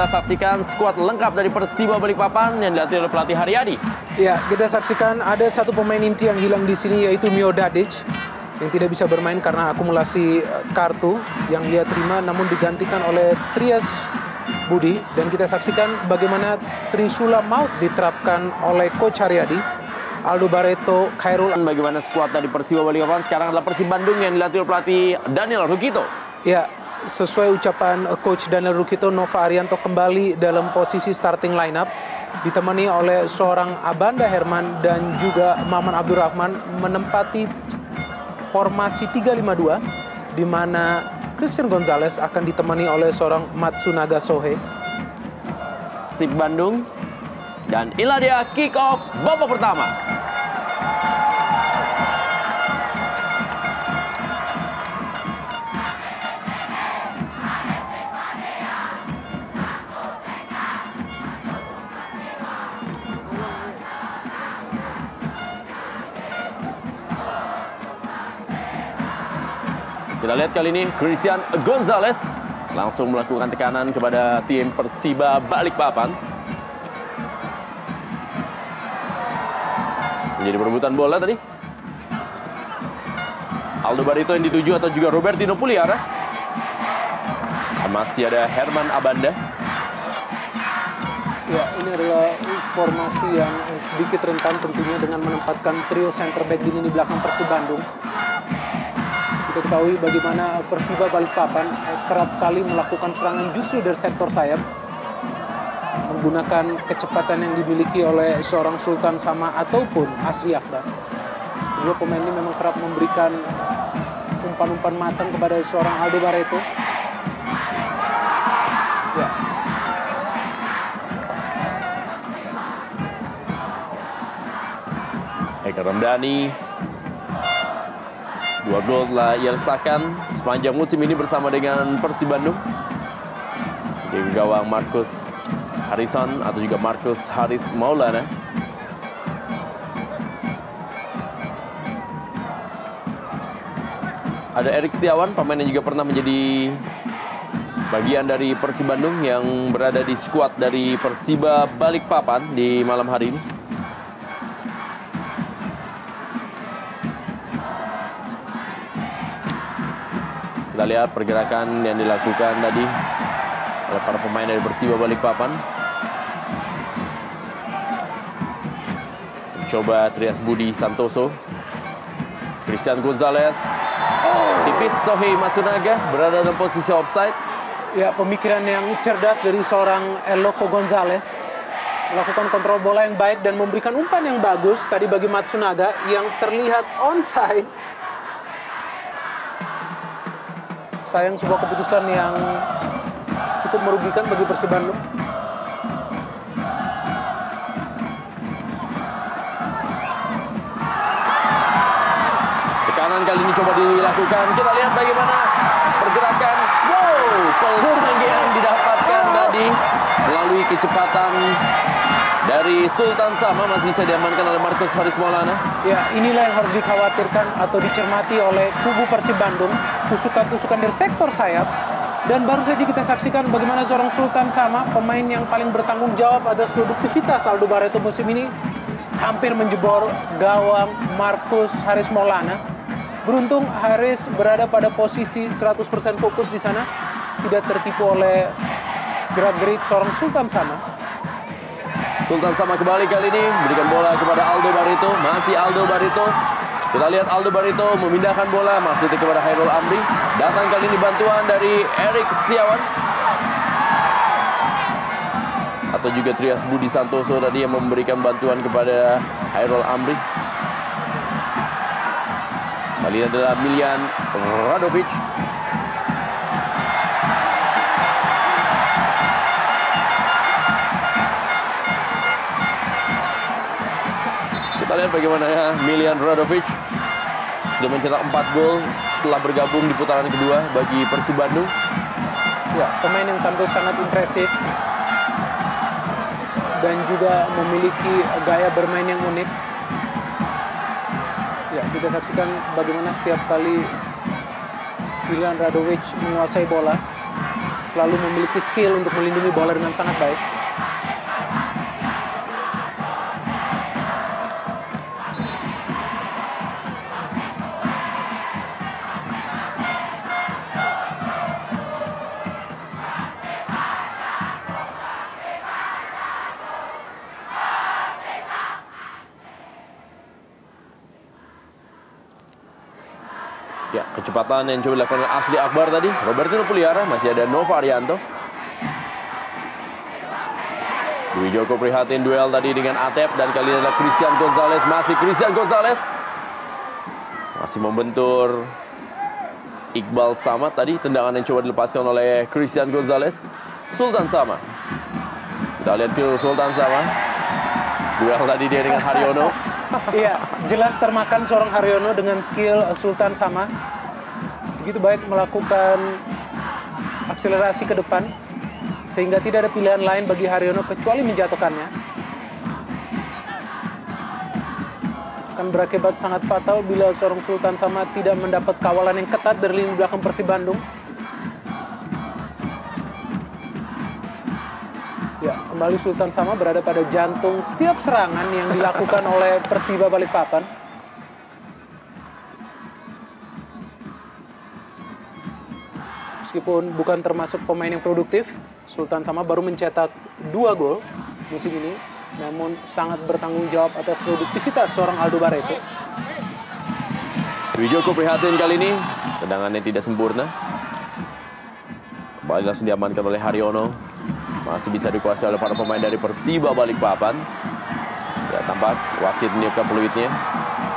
saksikan skuad lengkap dari Persiba Balikpapan yang dilatih oleh pelatih Haryadi. Ya, kita saksikan ada satu pemain inti yang hilang di sini, yaitu Mio Dadic, yang tidak bisa bermain karena akumulasi kartu yang ia terima, namun digantikan oleh Trias Budi. Dan kita saksikan bagaimana Trisula Maut diterapkan oleh Coach Haryadi. Aldo Barreto, Khairul. Bagaimana skuad dari Persiba Balikpapan sekarang adalah Persib Bandung yang dilatih oleh pelatih Daniel Rukito. Ya, sesuai ucapan Coach Daniel Rukito, Nova Arianto kembali dalam posisi starting lineup, ditemani oleh seorang Abanda Herman dan juga Maman Abdurrahman menempati formasi 3-5-2, di mana Christian Gonzalez akan ditemani oleh seorang Matsunaga Sohe. Persib Bandung, dan inilah dia kick off babak pertama. Kita lihat kali ini Christian Gonzalez langsung melakukan tekanan kepada tim Persiba Balikpapan. Menjadi perebutan bola tadi. Aldo Barreto yang dituju atau juga Robertino Puliara. Masih ada Herman Abanda. Ya, ini adalah formasi yang sedikit rentan tentunya dengan menempatkan trio center back di lini belakang Persib Bandung. Kita ketahui bagaimana Persiba Balikpapan kerap kali melakukan serangan justru dari sektor sayap, menggunakan kecepatan yang dimiliki oleh seorang Sultan Sama ataupun Asri Akbar. Kedua pemain ini memang kerap memberikan umpan-umpan matang kepada seorang Aldo Barreto. Ya. Eka Ramdhani, 2 gol telah ia lesakan sepanjang musim ini bersama dengan Persib Bandung. Di gawang Marcus Harrison atau juga Marcus Haris Maulana. Ada Erik Setiawan, pemain yang juga pernah menjadi bagian dari Persib Bandung yang berada di skuad dari Persiba Balikpapan di malam hari ini. Kita lihat pergerakan yang dilakukan tadi oleh para pemain dari Persiba Balikpapan. Coba Trias Budi Santoso. Christian Gonzalez. Tipis Sohei Matsunaga berada dalam posisi offside. Ya, pemikiran yang cerdas dari seorang Eloko Gonzalez. Melakukan kontrol bola yang baik dan memberikan umpan yang bagus tadi bagi Matsunaga yang terlihat onside. Sayang, sebuah keputusan yang cukup merugikan bagi Persib Bandung. Tekanan kali ini coba dilakukan. Kita lihat bagaimana pergerakan. Wow, peluang yang didapatkan tadi melalui kecepatan dari Sultan Sama masih bisa diamankan oleh Marcus Haris Maulana. Ya, inilah yang harus dikhawatirkan atau dicermati oleh kubu Persib Bandung. Tusukan-tusukan dari sektor sayap. Dan baru saja kita saksikan bagaimana seorang Sultan Sama, pemain yang paling bertanggung jawab atas produktivitas Aldo Barreto musim ini, hampir menjebol gawang Marcus Haris Maulana. Beruntung Haris berada pada posisi 100% fokus di sana, tidak tertipu oleh gerak-gerik seorang Sultan Sama. Sultan Sama kembali kali ini berikan bola kepada Aldo Barreto, masih Aldo Barreto. Kita lihat Aldo Barreto memindahkan bola masih kepada Khairul Amri. Datang kali ini bantuan dari Erik Setiawan atau juga Trias Budi Santoso tadi yang memberikan bantuan kepada Khairul Amri. Kali ini adalah Miljan Radovic. Kita lihat bagaimana ya Miljan Radovic sudah mencetak 4 gol setelah bergabung di putaran kedua bagi Persib Bandung. Ya, pemain yang tampil sangat impresif dan juga memiliki gaya bermain yang unik. Ya, kita saksikan bagaimana setiap kali Milan Radovic menguasai bola, selalu memiliki skill untuk melindungi bola dengan sangat baik. Ya, kecepatan yang coba dilakukan oleh Asli Akbar tadi. Robertino Puliara, masih ada Nova Arianto. Dwi Joko prihatin duel tadi dengan Atep, dan kali ini adalah Christian Gonzalez. Masih Christian Gonzalez. Masih membentur Iqbal Samad tadi. Tendangan yang coba dilepaskan oleh Christian Gonzalez. Sultan Sama. Kita lihat ke Sultan Sama. Duel tadi dia dengan Haryono. Iya, jelas termakan seorang Haryono dengan skill Sultan Sama. Begitu baik melakukan akselerasi ke depan, sehingga tidak ada pilihan lain bagi Haryono kecuali menjatuhkannya. Akan berakibat sangat fatal bila seorang Sultan Sama tidak mendapat kawalan yang ketat dari lini belakang Persib Bandung. Ya, kembali Sultan Sama berada pada jantung setiap serangan yang dilakukan oleh Persiba Balikpapan. Meskipun bukan termasuk pemain yang produktif, Sultan Sama baru mencetak 2 gol musim ini, namun sangat bertanggung jawab atas produktivitas seorang Aldo Barreto. Dwi Joko prihatin kali ini, tendangannya tidak sempurna. Kembali langsung diamankan oleh Haryono. Masih bisa dikuasai oleh para pemain dari Persiba Balikpapan. Ya, tampak wasit meniupkan peluitnya,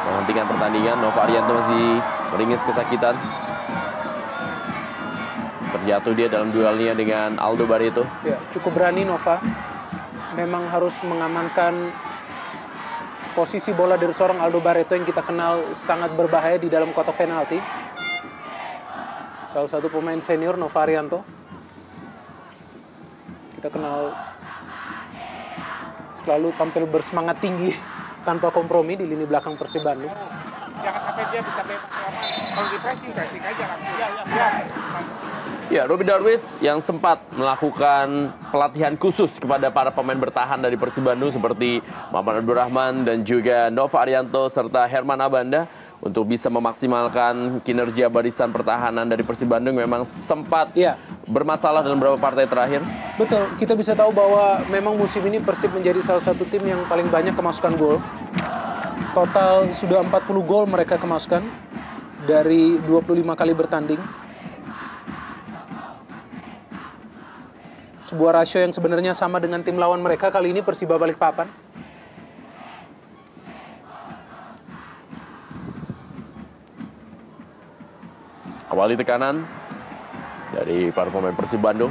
menghentikan pertandingan. Nova Arianto masih meringis kesakitan. Terjatuh dia dalam duelnya dengan Aldo Barreto. Ya, cukup berani Nova. Memang harus mengamankan posisi bola dari seorang Aldo Barreto yang kita kenal sangat berbahaya di dalam kotak penalti. Salah satu pemain senior, Nova Arianto. Kita kenal selalu tampil bersemangat tinggi tanpa kompromi di lini belakang Persib Bandung. Jangan sampai dia bisa bebas. Kalau di pressing aja langsung. Ya, Robby Darwis yang sempat melakukan pelatihan khusus kepada para pemain bertahan dari Persib Bandung seperti Muhammad Abdurrahman dan juga Nova Arianto serta Herman Abanda untuk bisa memaksimalkan kinerja barisan pertahanan dari Persib Bandung memang sempat bermasalah dalam beberapa partai terakhir. Betul, kita bisa tahu bahwa memang musim ini Persib menjadi salah satu tim yang paling banyak kemasukan gol. Total sudah 40 gol mereka kemasukan dari 25 kali bertanding. Sebuah rasio yang sebenarnya sama dengan tim lawan mereka, kali ini Persiba Balikpapan. Kembali tekanan dari para pemain Persib Bandung.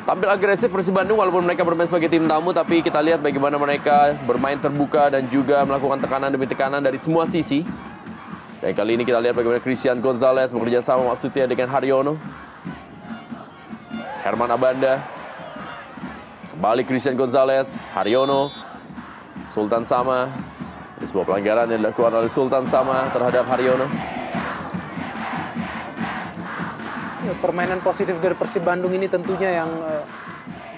Tampil agresif Persib Bandung walaupun mereka bermain sebagai tim tamu, tapi kita lihat bagaimana mereka bermain terbuka dan juga melakukan tekanan demi tekanan dari semua sisi. Dan kali ini kita lihat bagaimana Christian Gonzalez bekerja sama maksudnya dengan Haryono. Herman Abanda. Kembali Christian Gonzalez, Haryono, Sultan Sama. Ada sebuah pelanggaran yang dilakukan oleh Sultan Sama terhadap Haryono. Ya, permainan positif dari Persib Bandung ini tentunya yang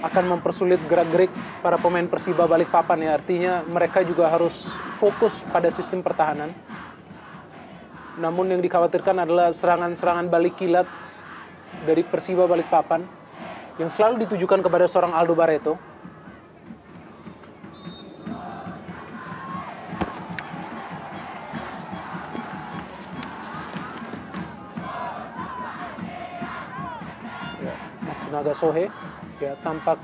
akan mempersulit gerak-gerik para pemain Persiba Balikpapan ya. Artinya mereka juga harus fokus pada sistem pertahanan. Namun yang dikhawatirkan adalah serangan-serangan balik kilat dari Persiba Balikpapan yang selalu ditujukan kepada seorang Aldo Barreto. Ya, Matsunaga Sohe ya tampak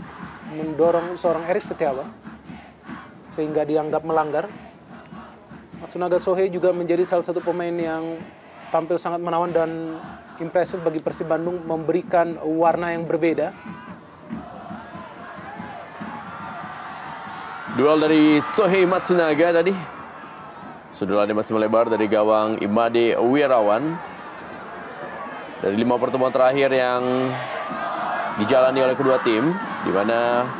mendorong seorang Erik Setiawan sehingga dianggap melanggar. Matsunaga Sohe juga menjadi salah satu pemain yang tampil sangat menawan dan impresif bagi Persib Bandung, memberikan warna yang berbeda. Duel dari Sohei Matsunaga tadi. Sudahnya masih melebar dari gawang Imade Wirawan. Dari 5 pertemuan terakhir yang dijalani oleh kedua tim, di mana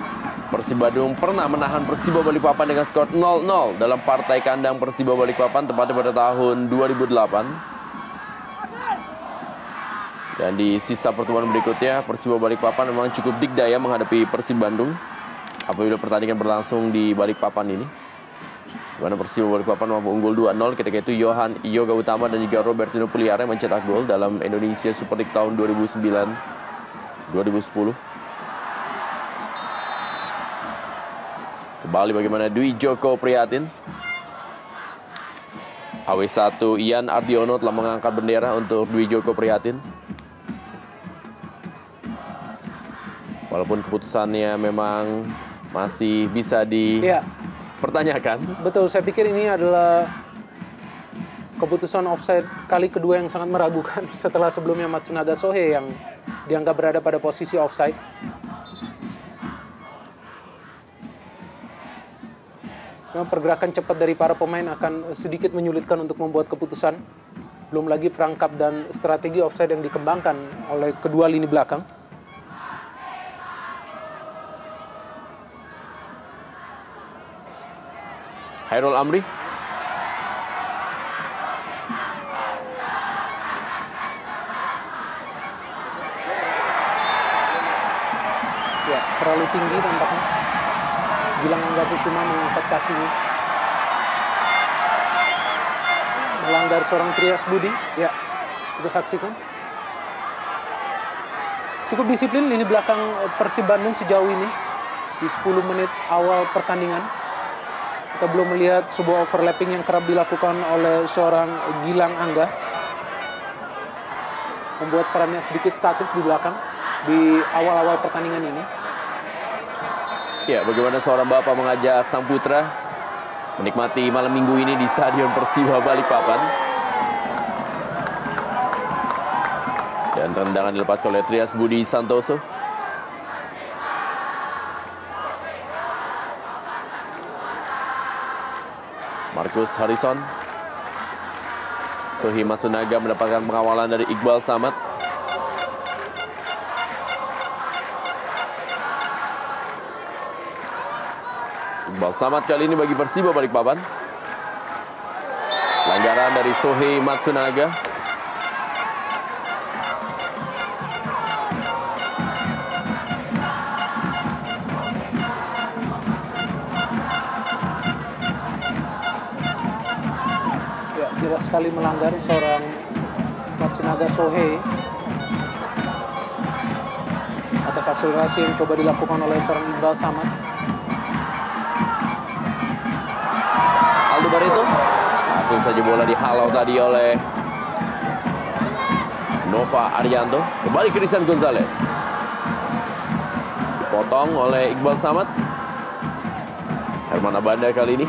Persib Bandung pernah menahan Persiba Balikpapan dengan skor 0-0 dalam partai kandang Persiba Balikpapan tepatnya pada tahun 2008. Dan di sisa pertemuan berikutnya, Persiba Balikpapan memang cukup dikdaya menghadapi Persib Bandung apabila pertandingan berlangsung di Balikpapan ini. Di mana Persiba Balikpapan mampu unggul 2-0 ketika itu Yohan Yoga Utama dan juga Robertino Puliare mencetak gol dalam Indonesia Super League tahun 2009-2010. Kembali bagaimana Dwi Joko Prihatin. AW1 Ian Ardiono telah mengangkat bendera untuk Dwi Joko Prihatin. Walaupun keputusannya memang masih bisa dipertanyakan. Betul, saya pikir ini adalah keputusan offside kali kedua yang sangat meragukan setelah sebelumnya Matsunaga Sohei yang dianggap berada pada posisi offside. Memang pergerakan cepat dari para pemain akan sedikit menyulitkan untuk membuat keputusan. Belum lagi perangkap dan strategi offside yang dikembangkan oleh kedua lini belakang. Hairul Amri. Ya, terlalu tinggi tampaknya. Gilang Angga Kusuma mengangkat kakinya. Melanggar seorang Trias Budi. Ya, kita saksikan. Cukup disiplin lini belakang Persib Bandung sejauh ini. Di 10 menit awal pertandingan. Kita belum melihat sebuah overlapping yang kerap dilakukan oleh seorang Gilang Angga. Membuat perannya sedikit statis di belakang di awal-awal pertandingan ini. Ya, bagaimana seorang bapak mengajak sang putra menikmati malam minggu ini di Stadion Persiba Balikpapan. Dan tendangan dilepaskan oleh Trias Budi Santoso. Markus Harrison. Sohi Matsunaga mendapatkan pengawalan dari Iqbal Samad. Iqbal Samad kali ini bagi Persiba Balikpapan. Pelanggaran dari Sohi Matsunaga. Jelas sekali melanggar seorang Matsunaga Sohei atas akselerasi yang coba dilakukan oleh seorang Iqbal Samad. Aldo Barreto. Langsung saja bola dihalau tadi oleh Nova Arianto. Kembali Christian Gonzalez. Dipotong oleh Iqbal Samad. Herman Abanda kali ini.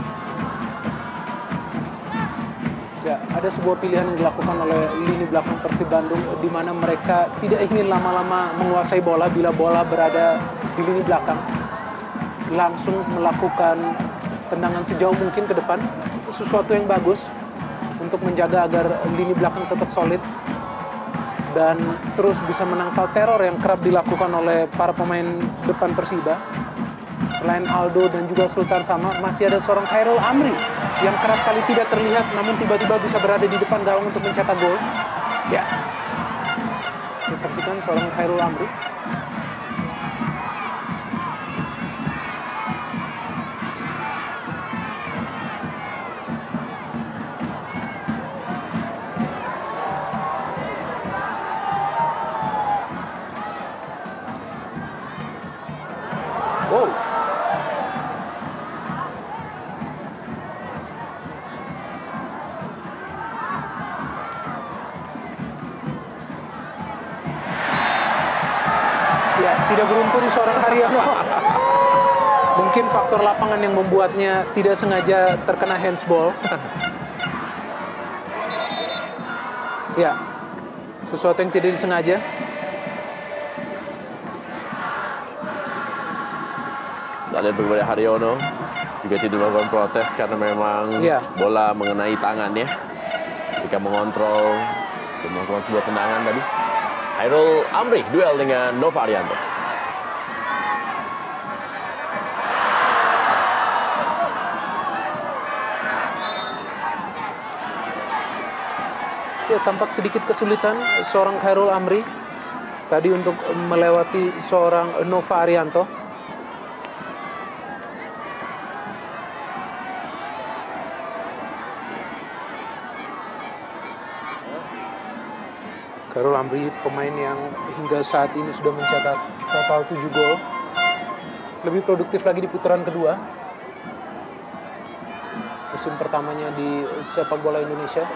Ya, ada sebuah pilihan yang dilakukan oleh lini belakang Persib Bandung di mana mereka tidak ingin lama-lama menguasai bola bila bola berada di lini belakang. Langsung melakukan tendangan sejauh mungkin ke depan. Sesuatu yang bagus untuk menjaga agar lini belakang tetap solid dan terus bisa menangkal teror yang kerap dilakukan oleh para pemain depan Persiba. Selain Aldo dan juga Sultan Sama, masih ada seorang Khairul Amri yang kerap kali tidak terlihat namun tiba-tiba bisa berada di depan gawang untuk mencetak gol. Ya, kita saksikan seorang Khairul Amri. Wow. Ya, tidak beruntung seorang Haryono. Mungkin faktor lapangan yang membuatnya tidak sengaja terkena handsball. Ya, sesuatu yang tidak disengaja. Kita lihat bagaimana Haryono juga tidak melakukan protes karena memang bola mengenai tangannya ketika mengontrol dan melakukan sebuah tendangan tadi. Hairul Amri duel dengan Nova Arianto. Ya, tampak sedikit kesulitan seorang Khairul Amri tadi untuk melewati seorang Nova Arianto. Khairul Amri pemain yang hingga saat ini sudah mencetak total 7 gol. Lebih produktif lagi di putaran kedua. Musim pertamanya di sepak bola Indonesia.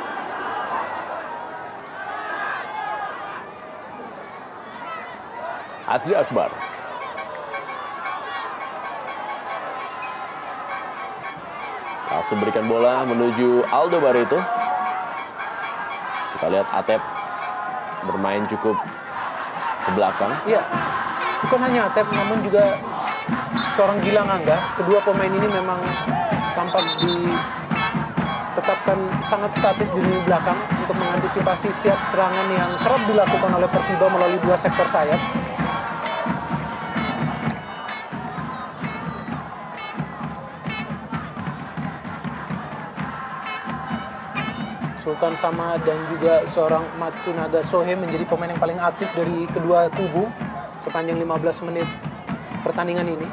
Asri Akbar. Langsung berikan bola menuju Aldo Barreto. Kita lihat Atep bermain cukup ke belakang. Iya, bukan hanya Atep namun juga seorang Gilang Angga. Kedua pemain ini memang tampak ditetapkan sangat statis di lini belakang untuk mengantisipasi siap serangan yang kerap dilakukan oleh Persiba melalui dua sektor sayap. Sultan Sama dan juga seorang Matsunaga Sohe menjadi pemain yang paling aktif dari kedua kubu sepanjang 15 menit pertandingan ini.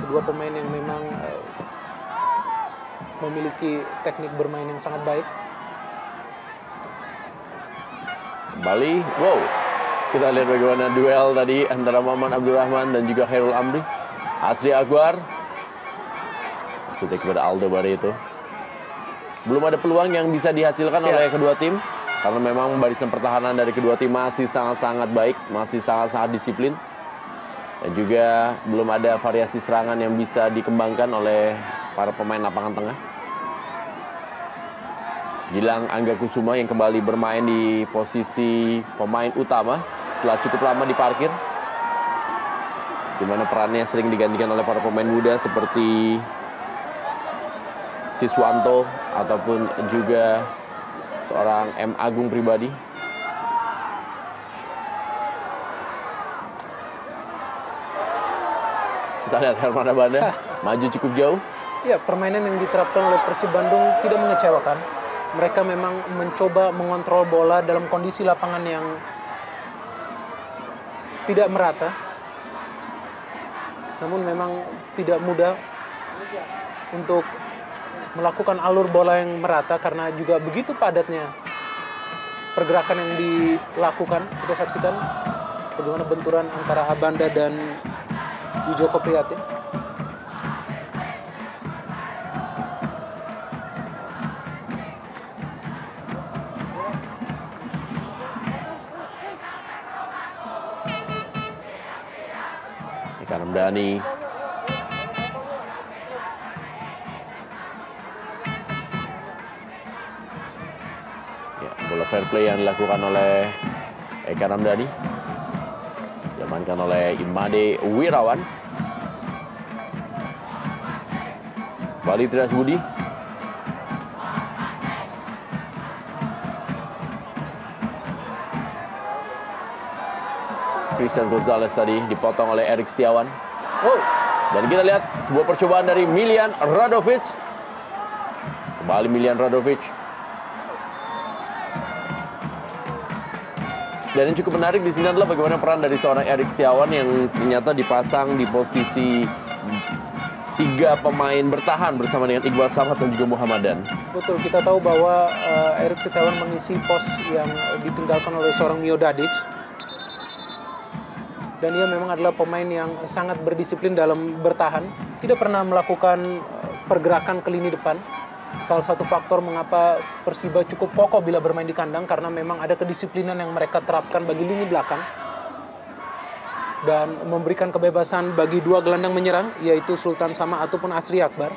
Kedua pemain yang memang memiliki teknik bermain yang sangat baik. Kembali, wow. Kita lihat bagaimana duel tadi antara Maman Abdurrahman dan juga Khairul Amri. Asri Akbar. Maksudnya kepada Aldo Barreto. Belum ada peluang yang bisa dihasilkan oleh kedua tim. Karena memang barisan pertahanan dari kedua tim masih sangat-sangat baik. Masih sangat-sangat disiplin. Dan juga belum ada variasi serangan yang bisa dikembangkan oleh para pemain lapangan tengah. Gilang Angga Kusuma yang kembali bermain di posisi pemain utama setelah cukup lama diparkir. Di mana perannya sering digantikan oleh para pemain muda seperti Siswanto ataupun juga seorang M. Agung Pribadi. Kita lihat Herman Abanda maju cukup jauh. Ya, permainan yang diterapkan oleh Persib Bandung tidak mengecewakan. Mereka memang mencoba mengontrol bola dalam kondisi lapangan yang tidak merata. Namun memang tidak mudah untuk melakukan alur bola yang merata karena juga begitu padatnya pergerakan yang dilakukan. Kita saksikan bagaimana benturan antara Abanda dan Wijoko Prihatin. Eka Ramdhani. Bola fair play yang dilakukan oleh Eka Ramdhani. Diamankan oleh Imade Wirawan. Kembali Trias Budi. Christian Gonzalez tadi dipotong oleh Erik Setiawan. Oh. Dan kita lihat sebuah percobaan dari Milian Radovic. Kembali Milian Radovic. Dan yang cukup menarik di sini adalah bagaimana peran dari seorang Erik Setiawan yang ternyata dipasang di posisi 3 pemain bertahan bersama dengan Iqbal Samad dan juga Muhammadan. Betul, kita tahu bahwa Erik Setiawan mengisi pos yang ditinggalkan oleh seorang Mio Dadic. Dan ia memang adalah pemain yang sangat berdisiplin dalam bertahan. Tidak pernah melakukan pergerakan ke lini depan. Salah satu faktor mengapa Persiba cukup kokoh bila bermain di kandang karena memang ada kedisiplinan yang mereka terapkan bagi lini belakang dan memberikan kebebasan bagi dua gelandang menyerang yaitu Sultan Sama ataupun Asri Akbar.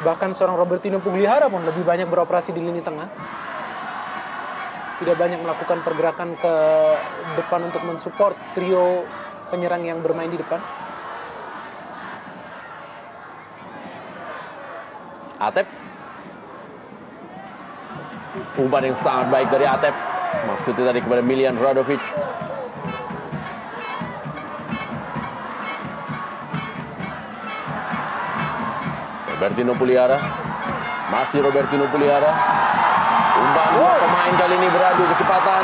Bahkan seorang Robertino Puglihara pun lebih banyak beroperasi di lini tengah. Tidak banyak melakukan pergerakan ke depan untuk mensupport trio penyerang yang bermain di depan. Atep. Umpan yang sangat baik dari Atep. Maksudnya tadi kepada Milian Radovic. Robertino Pugliara. Masih Robertino Pugliara. Umpan pemain kali ini beradu kecepatan.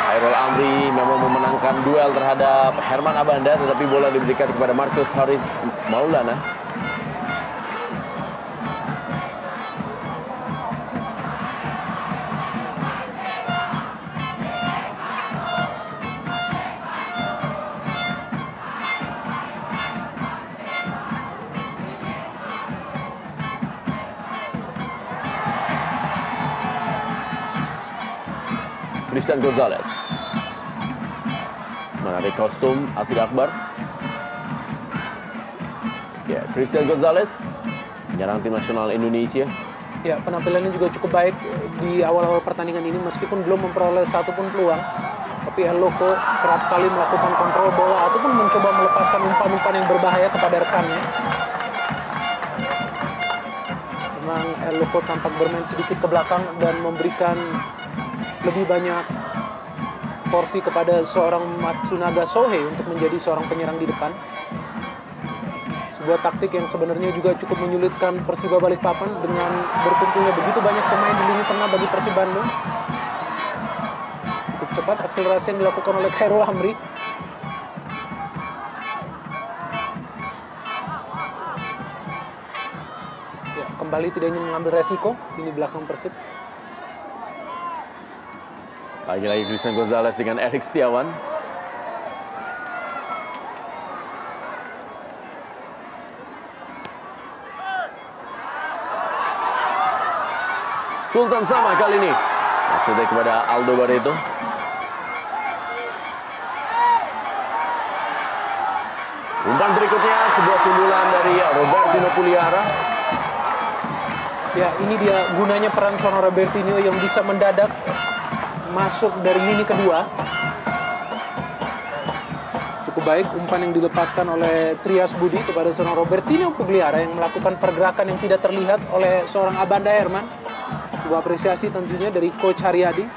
Khairul Amri memang memenangkan duel terhadap Herman Abanda, tetapi bola diberikan kepada Marcus Haris Maulana. Christian Gonzalez menarik kostum Asri Akbar. Ya, Christian Gonzalez menyerang tim nasional Indonesia. Ya, penampilannya juga cukup baik di awal-awal pertandingan ini meskipun belum memperoleh satupun peluang. Tapi El Loco kerap kali melakukan kontrol bola ataupun mencoba melepaskan umpan-umpan yang berbahaya kepada rekannya. Memang El Loco tampak bermain sedikit ke belakang dan memberikan lebih banyak porsi kepada seorang Matsunaga Sohei untuk menjadi seorang penyerang di depan. Sebuah taktik yang sebenarnya juga cukup menyulitkan Persiba Balikpapan dengan berkumpulnya begitu banyak pemain di lini tengah bagi Persib Bandung. Cukup cepat akselerasi yang dilakukan oleh Khairul Amri. Ya, kembali tidak ingin mengambil resiko lini belakang Persib. Lagi-lagi Christian Gonzalez dengan Erik Setiawan. Sultan Sama kali ini. Maksudnya kepada Aldo Barreto. Umpan berikutnya sebuah sundulan dari Robertino Puliara. Ya, ini dia gunanya peran seorang Robertino yang bisa mendadak masuk dari lini kedua. Cukup baik umpan yang dilepaskan oleh Trias Budi kepada seorang Robertino Pugliara yang melakukan pergerakan yang tidak terlihat oleh seorang Abanda Herman. Sebuah apresiasi tentunya dari Coach Haryadi.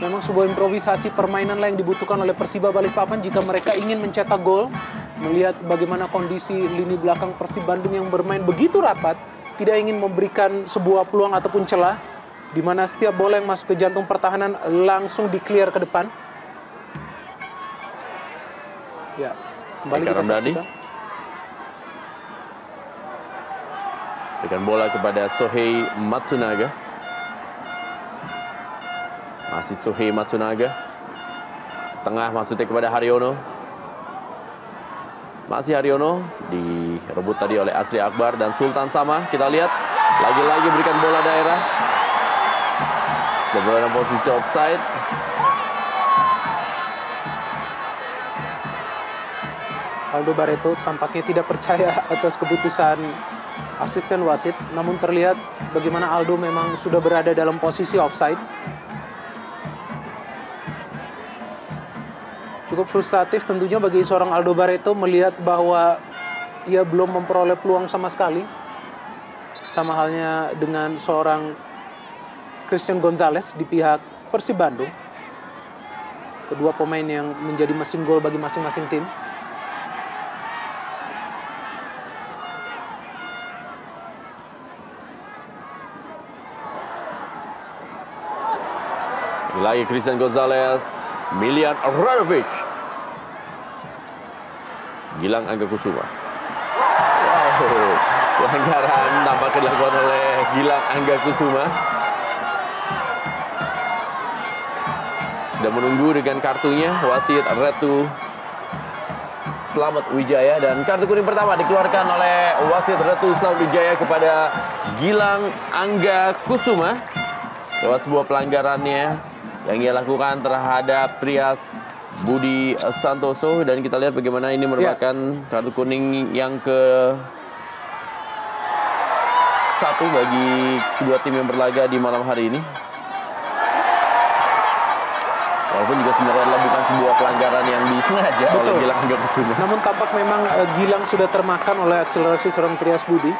Memang sebuah improvisasi permainan lah yang dibutuhkan oleh Persiba Balikpapan jika mereka ingin mencetak gol. Melihat bagaimana kondisi lini belakang Persib Bandung yang bermain begitu rapat, tidak ingin memberikan sebuah peluang ataupun celah, di mana setiap bola yang masuk ke jantung pertahanan langsung di-clear ke depan. Ya, kembali kita saksikan. Berikan bola kepada Sohei Matsunaga. Masih Sohei Matsunaga. Tengah maksudnya kepada Haryono. Masih Haryono. Direbut tadi oleh Asri Akbar dan Sultan Sama. Kita lihat. Lagi-lagi berikan bola daerah. Sudah berada dalam posisi offside. Aldo Barreto tampaknya tidak percaya atas keputusan asisten wasit. Namun terlihat bagaimana Aldo memang sudah berada dalam posisi offside. Cukup frustratif tentunya bagi seorang Aldo Barreto melihat bahwa ia belum memperoleh peluang sama sekali. Sama halnya dengan seorang Christian Gonzalez di pihak Persib Bandung. Kedua pemain yang menjadi mesin gol bagi masing-masing tim. Lagi Christian Gonzalez, Milian Radovic, Gilang Angga Kusuma. Wow, pelanggaran tampaknya dilakukan oleh Gilang Angga Kusuma. Sudah menunggu dengan kartunya wasit Retu Slamet Wijaya, dan kartu kuning pertama dikeluarkan oleh wasit Retu Slamet Wijaya kepada Gilang Angga Kusuma lewat sebuah pelanggarannya yang ia lakukan terhadap Trias Budi Santoso. Dan kita lihat bagaimana ini merupakan kartu kuning yang ke-1 bagi kedua tim yang berlaga di malam hari ini. Walaupun juga sebenarnya adalah bukan sebuah pelanggaran yang disengaja oleh Gilang Angga Kusuma. Namun tampak memang Gilang sudah termakan oleh akselerasi seorang Trias Budi.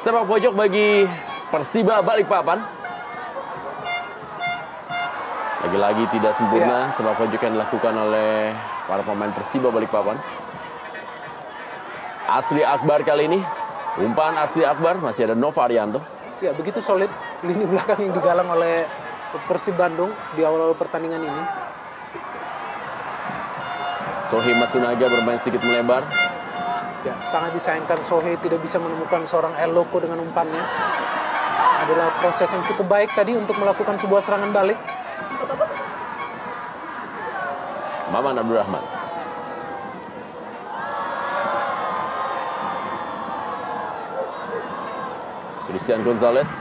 Sepak pojok bagi Persiba Balikpapan. Lagi-lagi tidak sempurna sepak pojok yang dilakukan oleh para pemain Persiba Balikpapan. Asri Akbar kali ini. Umpan Asri Akbar, masih ada Nova Arianto. Ya, begitu solid lini belakang yang digalang oleh Persib Bandung di awal-awal pertandingan ini. Sohei Matsunaga bermain sedikit melebar. Ya, sangat disayangkan Sohei tidak bisa menemukan seorang Eloko dengan umpannya. Adalah proses yang cukup baik tadi untuk melakukan sebuah serangan balik. Maman Abdurrahman. Christian Gonzalez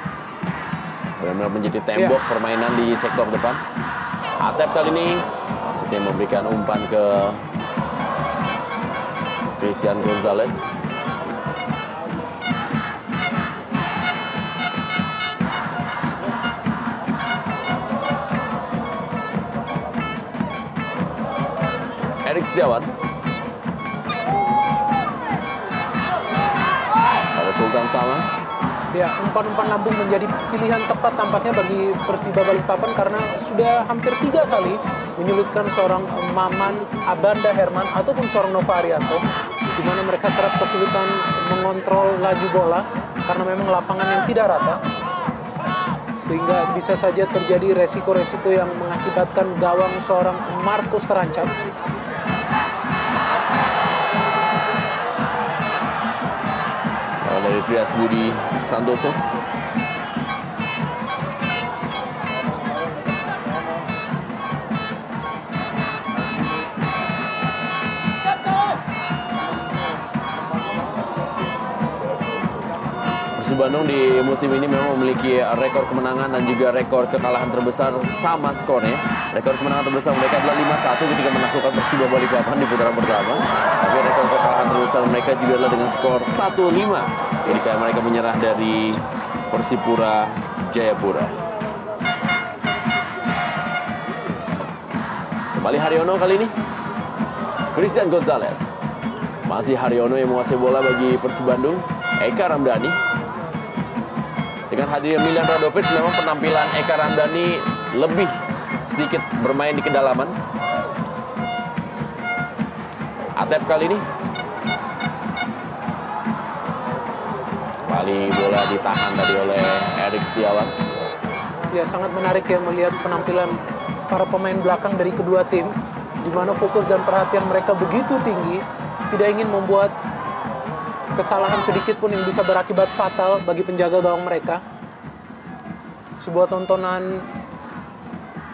benar-benar menjadi tembok permainan di sektor depan. Atep kali ini maksudnya memberikan umpan ke Christian Gonzalez. Erik Setiawan. Pada Sultan Sama. Ya, umpan-umpan lambung menjadi pilihan tepat tampaknya bagi Persiba Balikpapan karena sudah hampir 3 kali menyulitkan seorang Maman Abanda Herman ataupun seorang Nova Arianto, di mana mereka kerap kesulitan mengontrol laju bola karena memang lapangan yang tidak rata, sehingga bisa saja terjadi resiko-resiko yang mengakibatkan gawang seorang Markus terancam. Dari Trias Budi Santoso. Persib Bandung di musim ini memang memiliki rekor kemenangan dan juga rekor kekalahan terbesar sama skornya. Rekor kemenangan terbesar mereka adalah 5-1 ketika menaklukkan Persiba Balikpapan di putaran pertama. Tapi rekor kekalahan terbesar mereka juga adalah dengan skor 1-5 ketika mereka menyerah dari Persipura Jayapura. Kembali Haryono kali ini. Christian Gonzalez. Masih Haryono yang menguasai bola bagi Persib Bandung. Eka Ramdhani. Dengan hadirnya Miljan Radovic, memang penampilan Eka Ramdhani lebih sedikit bermain di kedalaman. Atep kali ini. Kembali bola ditahan tadi oleh Erik Setiawan. Ya, sangat menarik ya melihat penampilan para pemain belakang dari kedua tim, di mana fokus dan perhatian mereka begitu tinggi, tidak ingin membuat kesalahan sedikit pun yang bisa berakibat fatal bagi penjaga gawang mereka. Sebuah tontonan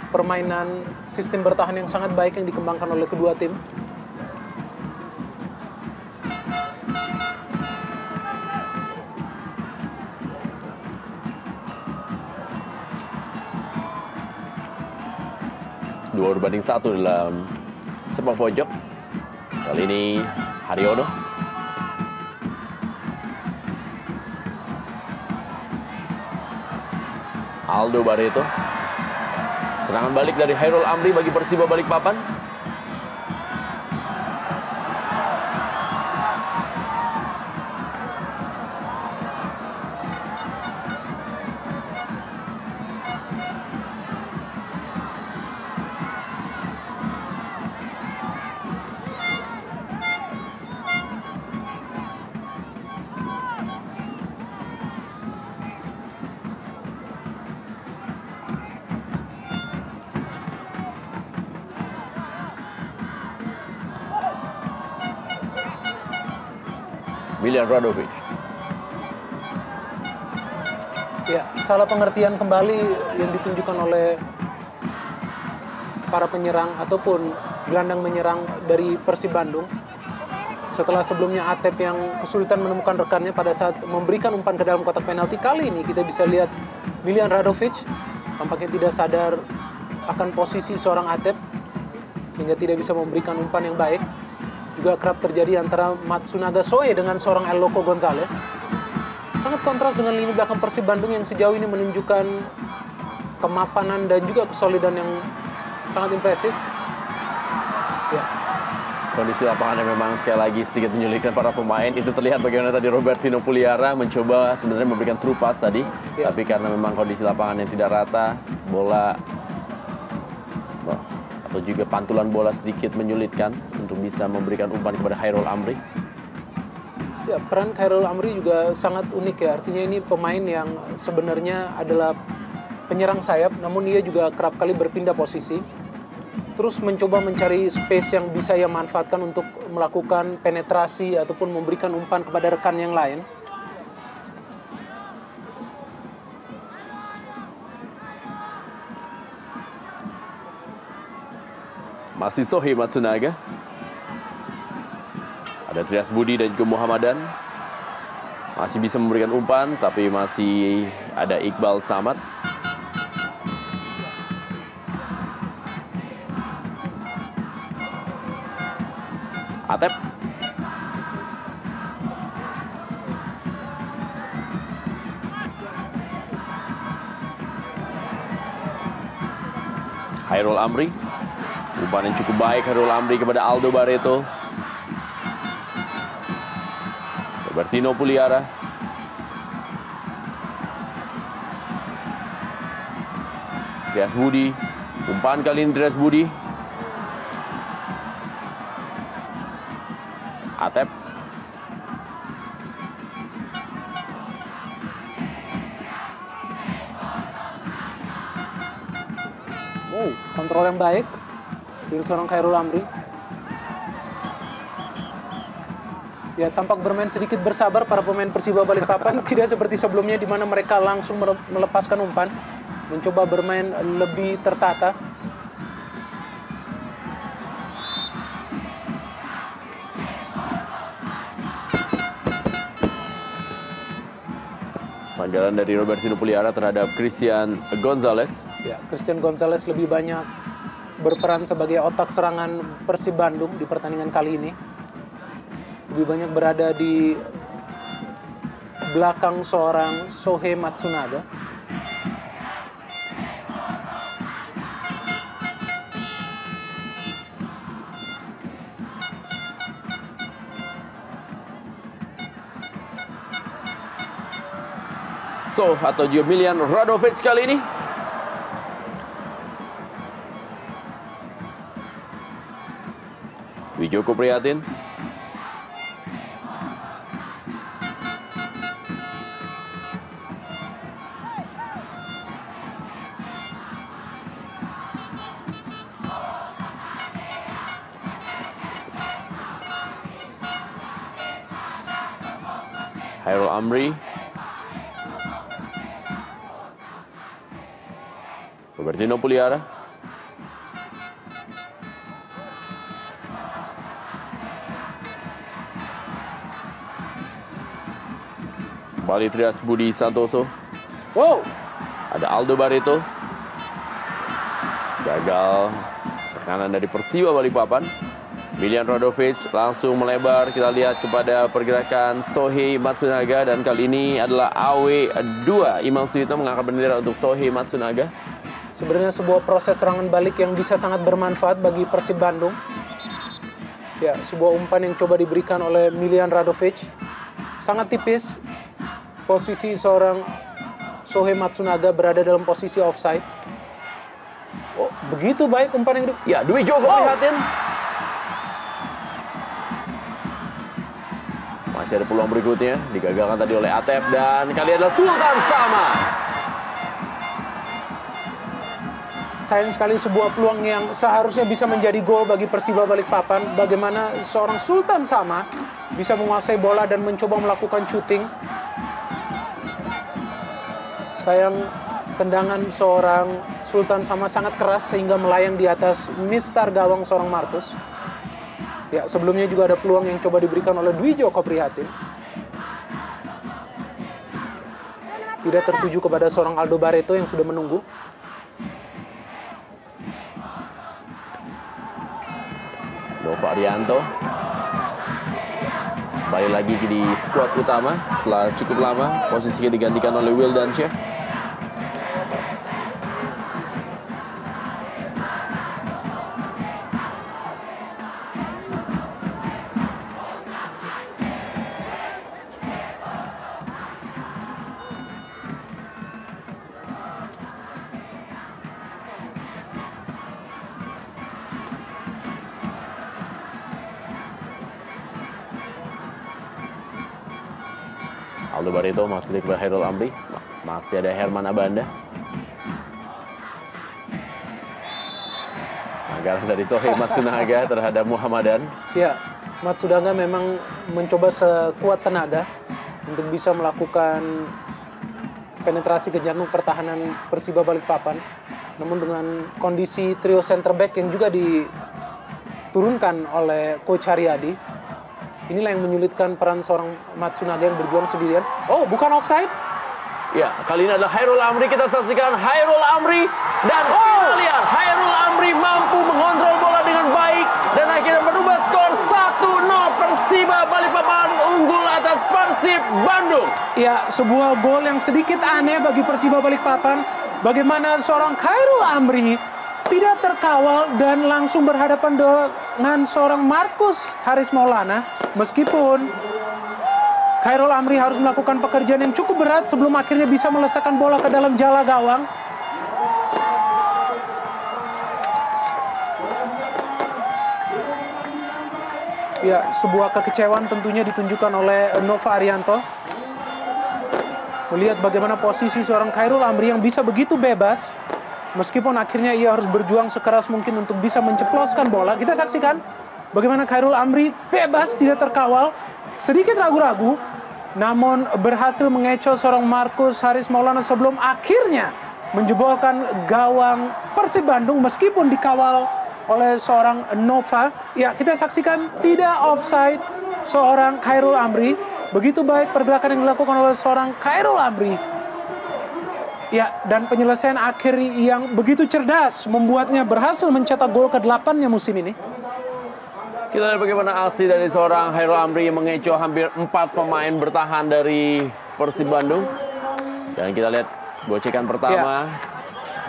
permainan sistem bertahan yang sangat baik yang dikembangkan oleh kedua tim. Dua berbanding 1 dalam sepak pojok. Kali ini Haryono. Aldo Barreto. Serangan balik dari Hairul Amri bagi Persiba Balikpapan. Miljan Radovic. Ya, salah pengertian kembali yang ditunjukkan oleh para penyerang ataupun gelandang menyerang dari Persib Bandung. Setelah sebelumnya Atep yang kesulitan menemukan rekannya pada saat memberikan umpan ke dalam kotak penalti, kali ini kita bisa lihat Miljan Radovic tampaknya tidak sadar akan posisi seorang Atep sehingga tidak bisa memberikan umpan yang baik. Juga kerap terjadi antara Matsunaga Soe dengan seorang Eloko Gonzalez. Sangat kontras dengan lini belakang Persib Bandung yang sejauh ini menunjukkan kemapanan dan juga kesolidan yang sangat impresif. Ya. Kondisi lapangan yang memang sekali lagi sedikit menyulitkan para pemain. Itu terlihat bagaimana tadi Robertino Puliara mencoba sebenarnya memberikan true pass tadi. Ya. Tapi karena memang kondisi lapangan yang tidak rata, bola atau juga pantulan bola sedikit menyulitkan untuk bisa memberikan umpan kepada Khairul Amri. Ya, peran Khairul Amri juga sangat unik ya. Artinya ini pemain yang sebenarnya adalah penyerang sayap, namun ia juga kerap kali berpindah posisi. Terus mencoba mencari space yang bisa ia manfaatkan untuk melakukan penetrasi ataupun memberikan umpan kepada rekan yang lain. Masih Sohei Matsunaga. Ada Trias Budi dan juga Muhammadan. Masih bisa memberikan umpan, tapi masih ada Iqbal Samad. Atep. Khairul Amri. Umpan yang cukup baik Khairul Amri kepada Aldo Barreto. Robertino Puliara. Trias Budi. Umpan kali ini Trias Budi. Atep. Oh, kontrol yang baik dari seorang Khairul Amri. Ya, tampak bermain sedikit bersabar para pemain Persiba Balikpapan. Tidak seperti sebelumnya di mana mereka langsung melepaskan umpan. Mencoba bermain lebih tertata. Pelanggaran dari Robertino Puliara terhadap Christian Gonzalez. Ya, Christian Gonzalez lebih banyak berperan sebagai otak serangan Persib Bandung di pertandingan kali ini. Lebih banyak berada di belakang seorang Sohei Matsunaga. Atau juga Milian Radovic kali ini. Wijoko Prihatin. Khairul Amri. Robertino Puliara. Kembali Trias Budi Santoso. Wow. Ada Aldo Barreto. Gagal tekanan dari Persiba Balikpapan. Milian Radovic langsung melebar. Kita lihat kepada pergerakan Sohei Matsunaga. Dan kali ini adalah AW2. Imam Suyitno mengangkat bendera untuk Sohei Matsunaga. Sebenarnya sebuah proses serangan balik yang bisa sangat bermanfaat bagi Persib Bandung. Ya, sebuah umpan yang coba diberikan oleh Milian Radovic. Sangat tipis. Posisi seorang Sohei Matsunaga berada dalam posisi offside. Oh, begitu baik umpan yang Ya, Dwi Joko Prihatin. Masih ada peluang berikutnya. Digagalkan tadi oleh Atep. Dan kali adalah Sultan Sama. Sayang sekali sebuah peluang yang seharusnya bisa menjadi gol bagi Persiba Balikpapan. Bagaimana seorang Sultan Sama bisa menguasai bola dan mencoba melakukan shooting. Sayang tendangan seorang Sultan Sama sangat keras sehingga melayang di atas mistar gawang seorang Markus. Ya, sebelumnya juga ada peluang yang coba diberikan oleh Dwi Joko Prihatin. Tidak tertuju kepada seorang Aldo Barreto yang sudah menunggu. Nova Arianto kembali lagi di skuad utama setelah cukup lama posisinya digantikan oleh Wildansyah. Aldo Barreto masih kepada Hairul Amri. Masih ada Herman Abanda. Anggaran dari Sohei Matsunaga terhadap Muhammadan. Ya, Matsunaga memang mencoba sekuat tenaga untuk bisa melakukan penetrasi ke jantung pertahanan Persiba Balikpapan. Namun dengan kondisi trio center back yang juga diturunkan oleh Coach Haryadi, inilah yang menyulitkan peran seorang Matsunaga yang berjuang sendirian. Oh, bukan offside? Ya, kali ini adalah Hairul Amri. Kita saksikan Hairul Amri. Dan kita lihat Hairul Amri mampu mengontrol bola dengan baik. Dan akhirnya merubah skor 1-0. Persiba Balikpapan unggul atas Persib Bandung. Ya, sebuah gol yang sedikit aneh bagi Persiba Balikpapan. Bagaimana seorang Hairul Amri tidak terkawal dan langsung berhadapan dengan seorang Markus Haris Maulana. Meskipun Hairul Amri harus melakukan pekerjaan yang cukup berat sebelum akhirnya bisa melesakkan bola ke dalam jala gawang. Ya, sebuah kekecewaan tentunya ditunjukkan oleh Nova Arianto. Melihat bagaimana posisi seorang Hairul Amri yang bisa begitu bebas, meskipun akhirnya ia harus berjuang sekeras mungkin untuk bisa menceploskan bola. Kita saksikan bagaimana Hairul Amri bebas, tidak terkawal, sedikit ragu-ragu, namun berhasil mengecoh seorang Markus Haris Maulana sebelum akhirnya menjebolkan gawang Persib Bandung meskipun dikawal oleh seorang Nova. Ya, kita saksikan tidak offside seorang Hairul Amri. Begitu baik pergerakan yang dilakukan oleh seorang Hairul Amri. Ya, dan penyelesaian akhir yang begitu cerdas membuatnya berhasil mencetak gol ke-8-nya musim ini. Kita lihat bagaimana aksi dari seorang Hairul Amri yang mengecoh hampir 4 pemain bertahan dari Persib Bandung. Dan kita lihat gocekan pertama.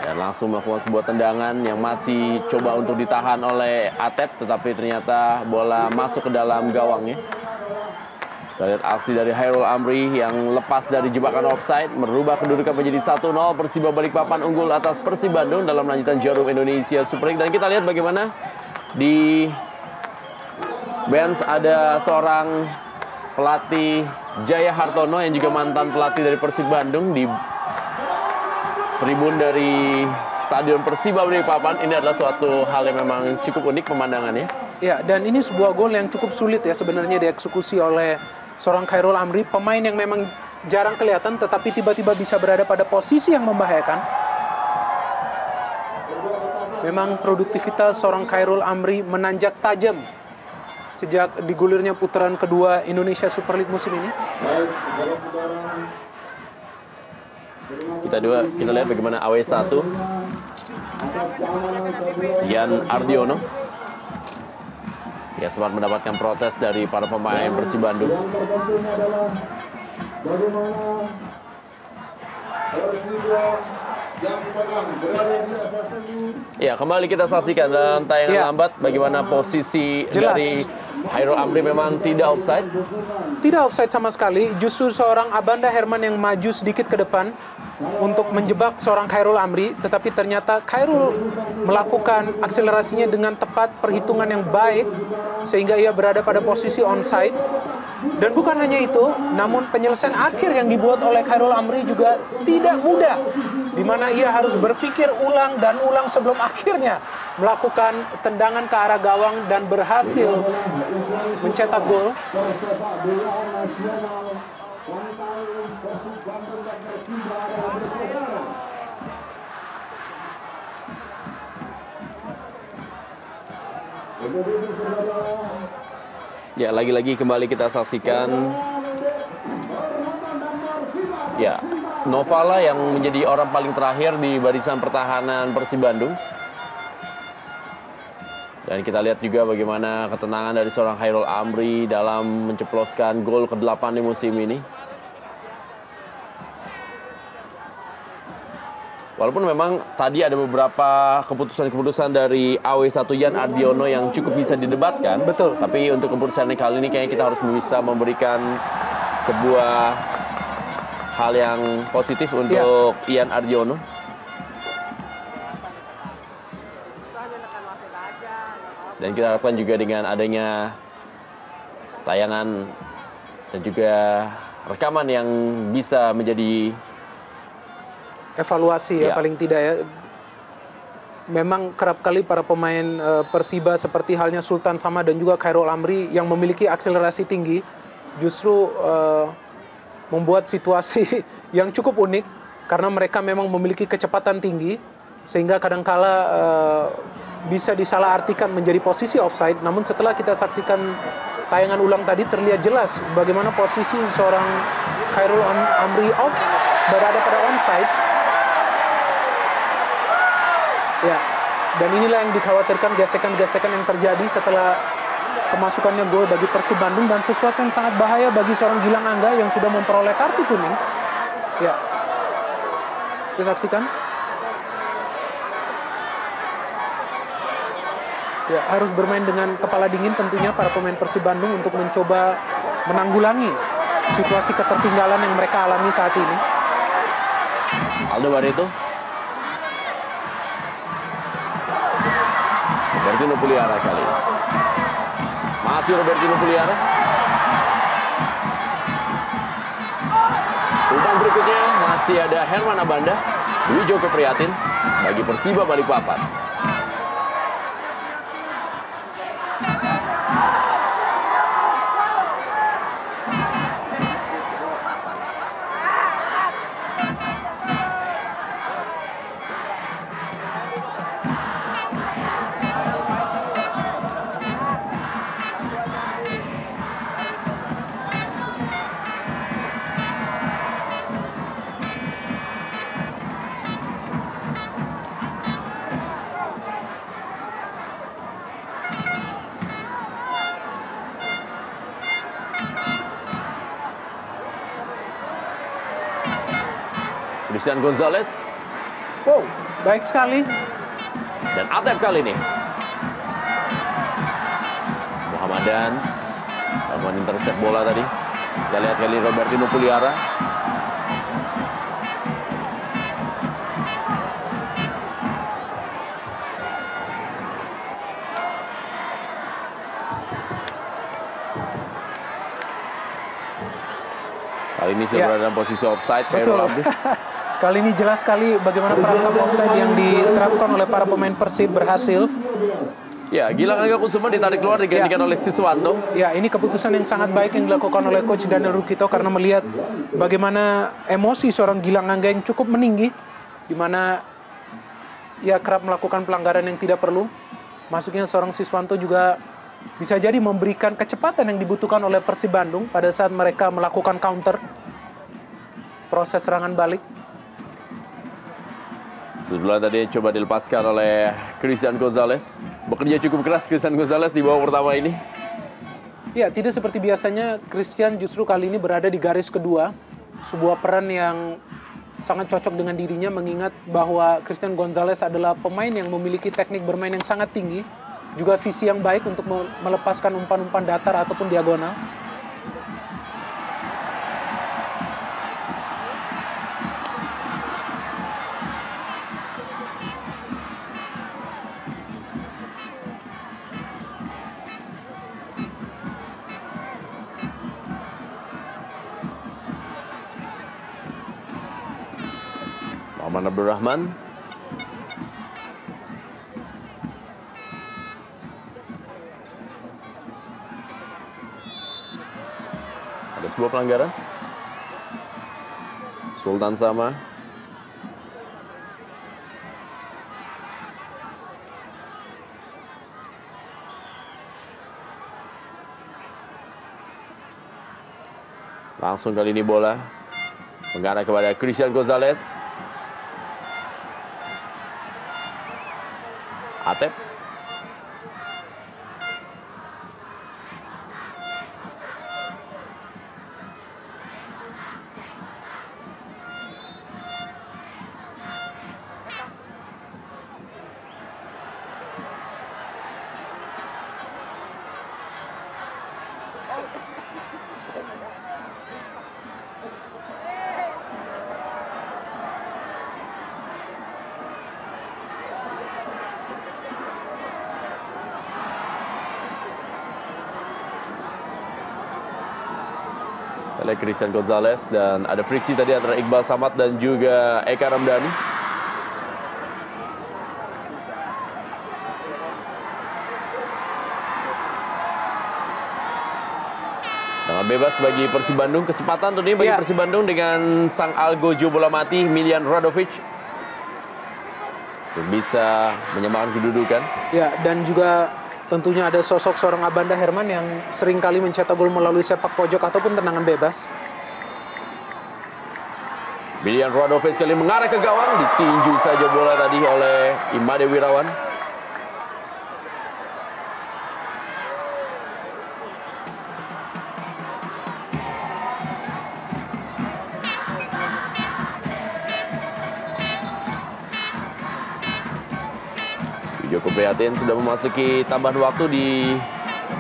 Dan langsung melakukan sebuah tendangan yang masih coba untuk ditahan oleh Atep. Tetapi ternyata bola masuk ke dalam gawangnya. Kita lihat aksi dari Hairul Amri yang lepas dari jebakan offside, merubah kedudukan menjadi 1-0. Persiba Balikpapan unggul atas Persib Bandung dalam lanjutan Jarum Indonesia Super League. Dan kita lihat bagaimana di bench ada seorang pelatih Jaya Hartono yang juga mantan pelatih dari Persib Bandung di tribun dari Stadion Persiba Balikpapan. Ini adalah suatu hal yang memang cukup unik pemandangannya. Ya, dan ini sebuah gol yang cukup sulit ya sebenarnya dieksekusi oleh seorang Hairul Amri, pemain yang memang jarang kelihatan tetapi tiba-tiba bisa berada pada posisi yang membahayakan. Memang produktivitas seorang Hairul Amri menanjak tajam sejak digulirnya putaran kedua Indonesia Super League musim ini. Kita lihat bagaimana AW1 Yan Ardiono ya sempat mendapatkan protes dari para pemain Persib Bandung. Ya, kembali kita saksikan dalam tayangan lambat bagaimana posisi dari Hairul Amri memang tidak offside. Tidak offside sama sekali, justru seorang Abanda Herman yang maju sedikit ke depan untuk menjebak seorang Hairul Amri, tetapi ternyata Hairul melakukan akselerasinya dengan tepat, perhitungan yang baik, sehingga ia berada pada posisi onside. Dan bukan hanya itu, namun penyelesaian akhir yang dibuat oleh Hairul Amri juga tidak mudah, di mana ia harus berpikir ulang dan ulang sebelum akhirnya melakukan tendangan ke arah gawang dan berhasil mencetak gol. Ya, lagi-lagi kembali kita saksikan ya Novala yang menjadi orang paling terakhir di barisan pertahanan Persib Bandung. Dan kita lihat juga bagaimana ketenangan dari seorang Hairul Amri dalam menceploskan gol ke-8 di musim ini. Walaupun memang tadi ada beberapa keputusan-keputusan dari AW1 Yan Ardiono yang cukup bisa didebatkan. Betul. Tapi untuk keputusan kali ini kayaknya kita harus bisa memberikan sebuah hal yang positif untuk Yan Ardiono. Dan kita harapkan juga dengan adanya tayangan dan juga rekaman yang bisa menjadi evaluasi ya, Ya. paling tidak ya. Memang kerap kali para pemain Persiba seperti halnya Sultan Sama dan juga Khairul Amri yang memiliki akselerasi tinggi justru membuat situasi yang cukup unik karena mereka memang memiliki kecepatan tinggi sehingga kadangkala bisa disalahartikan menjadi posisi offside. Namun setelah kita saksikan tayangan ulang tadi terlihat jelas bagaimana posisi seorang Khairul Amri out berada pada onside. Ya, dan inilah yang dikhawatirkan gesekan-gesekan yang terjadi setelah kemasukannya gol bagi Persib Bandung dan sesuatu yang sangat bahaya bagi seorang Gilang Angga yang sudah memperoleh kartu kuning. Ya, kita saksikan. Ya, harus bermain dengan kepala dingin tentunya para pemain Persib Bandung untuk mencoba menanggulangi situasi ketertinggalan yang mereka alami saat ini. Aldo Barreto. Robertino Puliara kali ini. Masih Robertino Puliara. Umpan berikutnya masih ada Herman Abanda. Dwi Joko Prihatin bagi Persiba Balikpapan. Christian Gonzalez. Wow, baik sekali. Dan Atep kali ini. Muhammadan melakukan intercept bola tadi. Kita lihat kali Robertino Puliara. Kali ini sudah Ya. berada dalam posisi offside. Betul. Khairul Amri. Kali ini jelas sekali bagaimana perangkap offside yang diterapkan oleh para pemain Persib berhasil. Ya, Gilang Angga Kusuma ditarik keluar digantikan oleh Siswanto. Ya, ini keputusan yang sangat baik yang dilakukan oleh Coach Daniel Rukito karena melihat bagaimana emosi seorang Gilang Angga yang cukup meninggi, di mana ia kerap melakukan pelanggaran yang tidak perlu. Masuknya seorang Siswanto juga bisa jadi memberikan kecepatan yang dibutuhkan oleh Persib Bandung pada saat mereka melakukan counter, proses serangan balik. Sebelah tadi coba dilepaskan oleh Christian Gonzalez. Bekerja cukup keras Christian Gonzalez di babak pertama ini. Ya, tidak seperti biasanya Christian justru kali ini berada di garis kedua. Sebuah peran yang sangat cocok dengan dirinya mengingat bahwa Christian Gonzalez adalah pemain yang memiliki teknik bermain yang sangat tinggi. Juga visi yang baik untuk melepaskan umpan-umpan datar ataupun diagonal. Muhammad Abdul Rahman. Ada sebuah pelanggaran. Sultan Sama. Langsung kali ini bola mengarah kepada Christian Gonzalez. Atep. Oleh Christian Gonzalez, dan ada friksi tadi antara Iqbal Samad dan juga Eka Ramdhani. Tendangan bebas bagi Persib Bandung, kesempatan tentunya bagi Persib Bandung dengan sang algojo bola mati Miljan Radovic untuk bisa menyamakan kedudukan. Ya, dan juga tentunya ada sosok seorang Abanda Herman yang sering kali mencetak gol melalui sepak pojok ataupun tendangan bebas. Miljan Radovic kali mengarah ke gawang, ditinju saja bola tadi oleh Imade Wirawan. Joko Prihatin sudah memasuki tambahan waktu di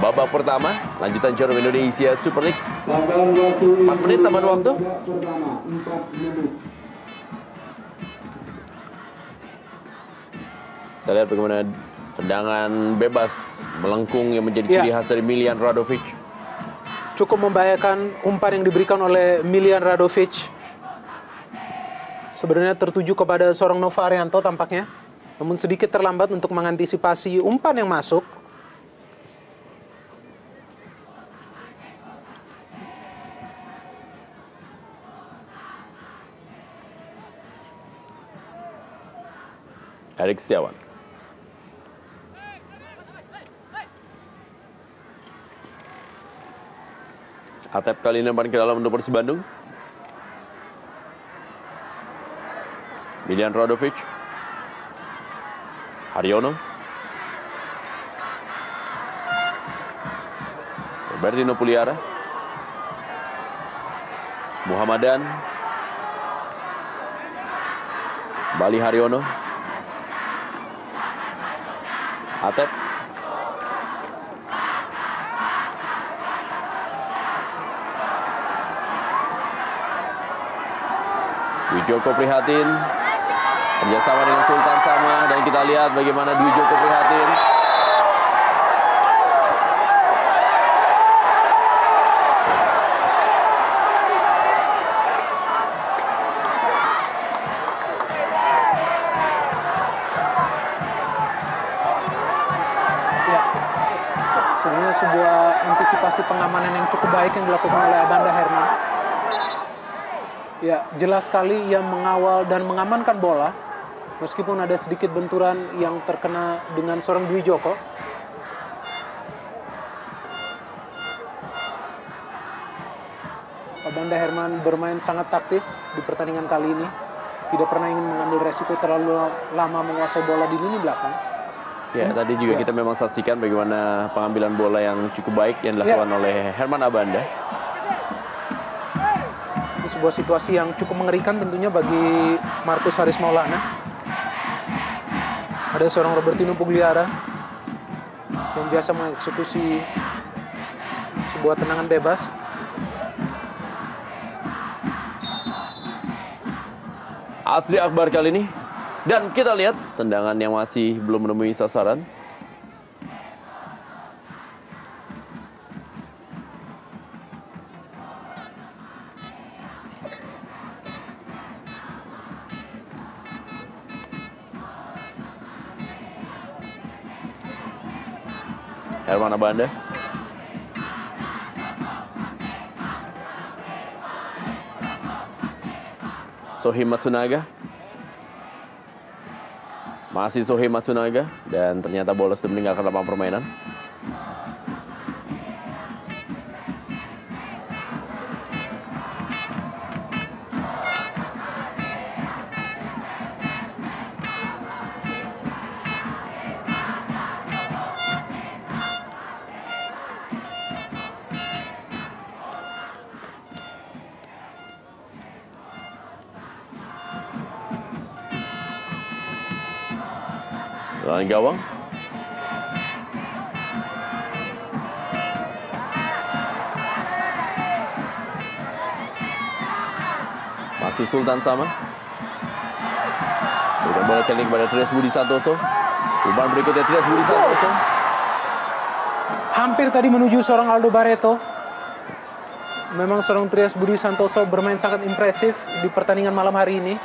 babak pertama. Lanjutan Jarum Indonesia Super League. 4 menit tambahan waktu. Kita lihat bagaimana tendangan bebas melengkung yang menjadi ciri khas dari Miljan Radovic. Cukup membahayakan umpan yang diberikan oleh Miljan Radovic. Sebenarnya tertuju kepada seorang Nova Arianto tampaknya. Namun sedikit terlambat untuk mengantisipasi umpan yang masuk. Erik Setiawan. Atep kali ini lemparkan ke dalam untuk Persib Bandung. Miljan Radovic. Haryono. Robertino Puliara. Muhammadan. Kembali Haryono. Atep. Dwi Joko Prihatin. Kerjasama dengan Sultan Sama, dan kita lihat bagaimana Dwi Joko Prihatin sebenarnya sebuah antisipasi pengamanan yang cukup baik yang dilakukan oleh Abanda Herman. Ya, jelas sekali ia mengawal dan mengamankan bola. Meskipun ada sedikit benturan yang terkena dengan seorang Dwi Joko. Abanda Herman bermain sangat taktis di pertandingan kali ini. Tidak pernah ingin mengambil resiko terlalu lama menguasai bola di lini belakang. Ya, tadi juga kita memang saksikan bagaimana pengambilan bola yang cukup baik yang dilakukan oleh Herman Abanda. Ini sebuah situasi yang cukup mengerikan tentunya bagi Marcus Haris Maulana. Ada seorang Robertino Pugliara yang biasa mengeksekusi sebuah tendangan bebas. Asri Akbar kali ini. Dan kita lihat tendangan yang masih belum menemui sasaran. Herman Abanda. Sohim Matsunaga. Masih Sohim Matsunaga. Dan ternyata bola sudah meninggalkan lapangan permainan. Lawan gawang. Masih Sultan Sama. Berikan bola kali kepada Trias Budi Santoso. Umpan berikutnya Trias Budi Santoso. Hampir tadi menuju seorang Aldo Barreto. memang seorang Trias Budi Santoso bermain sangat impresif di pertandingan malam hari ini.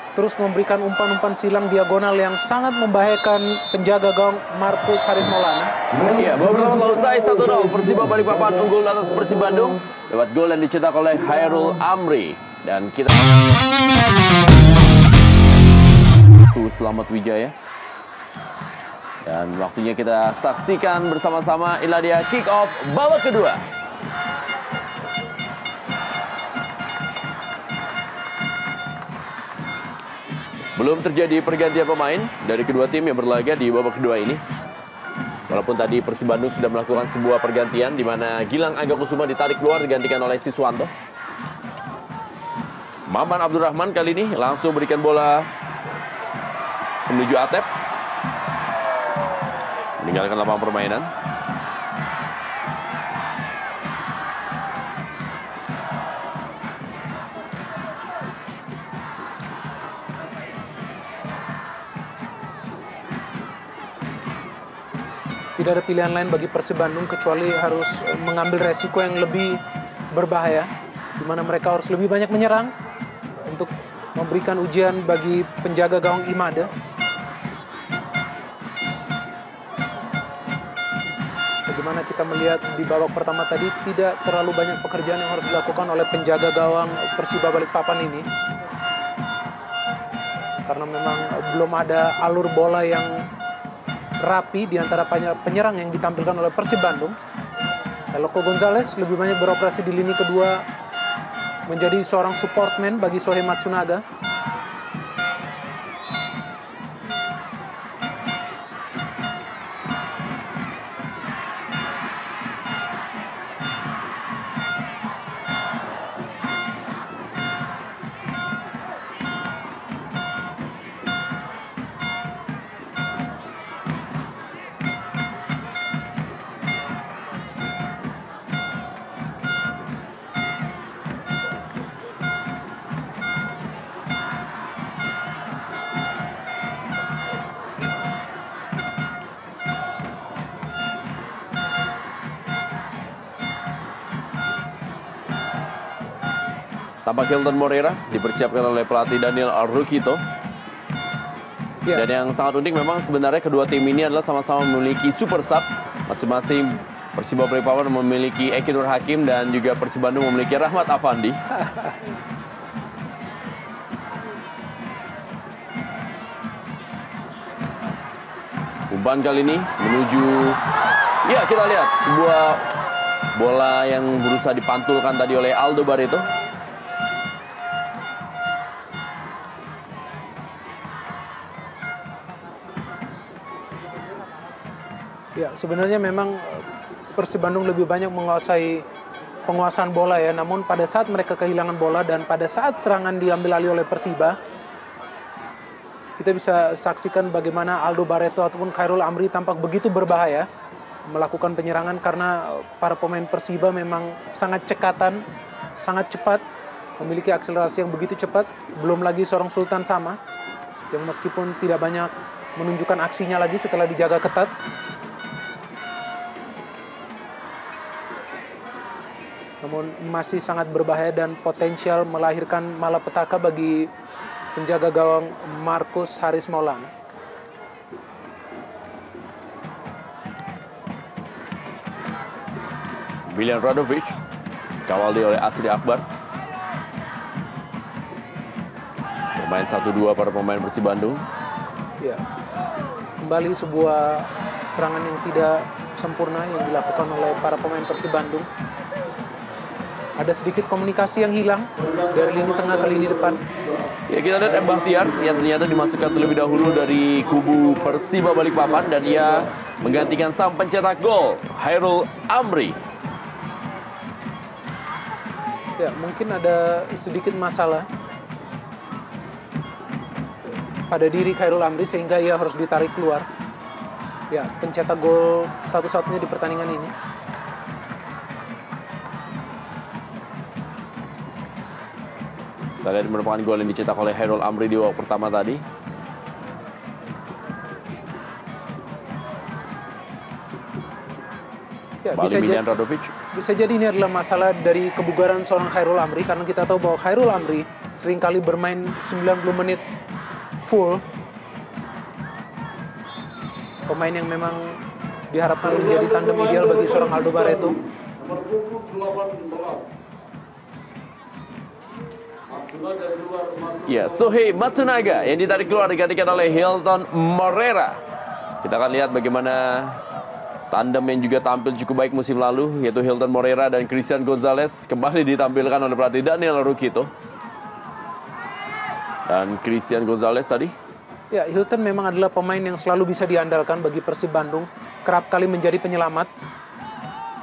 Terus memberikan umpan-umpan silang diagonal yang sangat membahayakan penjaga gawang Markus Haris Maulana. Iya, babak pertama telah usai 1-0. Persiba Balikpapan unggul atas Persib Bandung lewat gol yang dicetak oleh Hairul Amri. Dan kita Selamat Wijaya. Dan waktunya kita saksikan bersama-sama inilah dia kick off babak kedua. Belum terjadi pergantian pemain dari kedua tim yang berlaga di babak kedua ini. Walaupun tadi Persib Bandung sudah melakukan sebuah pergantian di mana Gilang Angga Kusuma ditarik keluar digantikan oleh Siswanto. Maman Abdurrahman kali ini langsung berikan bola menuju Atep. Meninggalkan lapangan permainan. Tidak ada pilihan lain bagi Persib Bandung kecuali harus mengambil resiko yang lebih berbahaya, di mana mereka harus lebih banyak menyerang untuk memberikan ujian bagi penjaga gawang Imade. Bagaimana kita melihat di babak pertama tadi tidak terlalu banyak pekerjaan yang harus dilakukan oleh penjaga gawang Persiba Balikpapan ini. Karena memang belum ada alur bola yang rapi di antara penyerang yang ditampilkan oleh Persib Bandung. Eloko Gonzalez lebih banyak beroperasi di lini kedua menjadi seorang supportman bagi Sohei Matsunaga. Tampak Hilton Moreira dipersiapkan oleh pelatih Daniel Arukito. Dan yang sangat unik memang sebenarnya kedua tim ini adalah sama-sama memiliki super sub. Masing-masing Persiba Balikpapan memiliki Eki Nur Hakim dan juga Persib Bandung memiliki Rahmat Afandi. Umpan kali ini menuju, ya kita lihat sebuah bola yang berusaha dipantulkan tadi oleh Aldo Barreto. Ya, sebenarnya memang Persib Bandung lebih banyak menguasai penguasaan bola ya. Namun pada saat mereka kehilangan bola dan pada saat serangan diambil alih oleh Persiba, kita bisa saksikan bagaimana Aldo Barreto ataupun Khairul Amri tampak begitu berbahaya melakukan penyerangan karena para pemain Persiba memang sangat cekatan, sangat cepat, memiliki akselerasi yang begitu cepat. Belum lagi seorang Sultan Sama yang meskipun tidak banyak menunjukkan aksinya lagi setelah dijaga ketat. Namun masih sangat berbahaya dan potensial melahirkan malapetaka bagi penjaga gawang Markus Haris Maulana. Bilian Radovic kawal oleh Asri Akbar. Pemain 1-2 para pemain Persib Bandung. Ya, kembali sebuah serangan yang tidak sempurna yang dilakukan oleh para pemain Persib Bandung. Ada sedikit komunikasi yang hilang dari lini tengah ke lini depan. Ya, kita lihat M. Bahtiar yang ternyata dimasukkan terlebih dahulu dari kubu Persiba Balikpapan dan ia menggantikan sang pencetak gol Hairul Amri. Ya, mungkin ada sedikit masalah pada diri Hairul Amri sehingga ia harus ditarik keluar. Ya, pencetak gol satu-satunya di pertandingan ini. Kita lihat merupakan gol yang dicetak oleh Hairul Amri di babak pertama tadi. Ya, Kembali Miljan Radovic. Bisa jadi ini adalah masalah dari kebugaran seorang Khairul Amri, karena kita tahu bahwa Khairul Amri seringkali bermain 90 menit full. Pemain yang memang diharapkan menjadi tandem ideal bagi seorang Aldo Barreto. Ya, Sohei Matsunaga yang ditarik keluar digantikan oleh Hilton Moreira. Kita akan lihat bagaimana tandem yang juga tampil cukup baik musim lalu, yaitu Hilton Moreira dan Christian Gonzalez, kembali ditampilkan oleh pelatih Daniel Rukito. Dan Christian Gonzalez tadi. Ya, Hilton memang adalah pemain yang selalu bisa diandalkan bagi Persib Bandung. Kerap kali menjadi penyelamat.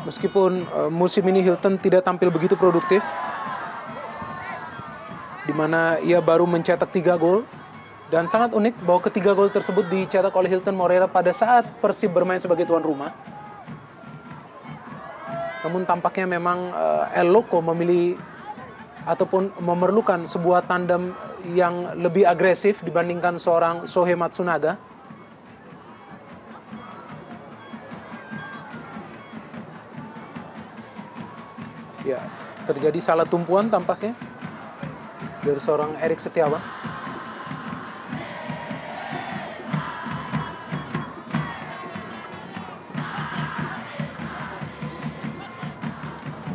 Meskipun musim ini Hilton tidak tampil begitu produktif, di mana ia baru mencetak 3 gol. Dan sangat unik bahwa ketiga gol tersebut dicetak oleh Hilton Moreira pada saat Persib bermain sebagai tuan rumah. Namun tampaknya memang El Loco memilih ataupun memerlukan sebuah tandem yang lebih agresif dibandingkan seorang Sohei Matsunaga. Ya, terjadi salah tumpuan tampaknya dari seorang Erik Setiawan.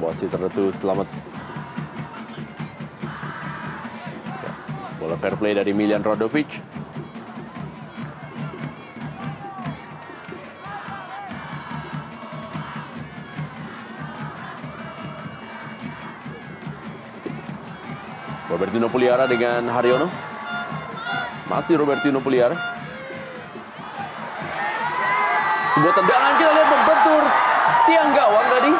Wasit tertentu selamat. Bola fair play dari Miljan Radovic. Robertino Puliara dengan Haryono. Masih Robertino Puliara. Sebuah tendangan kita lihat membentur tiang gawang tadi.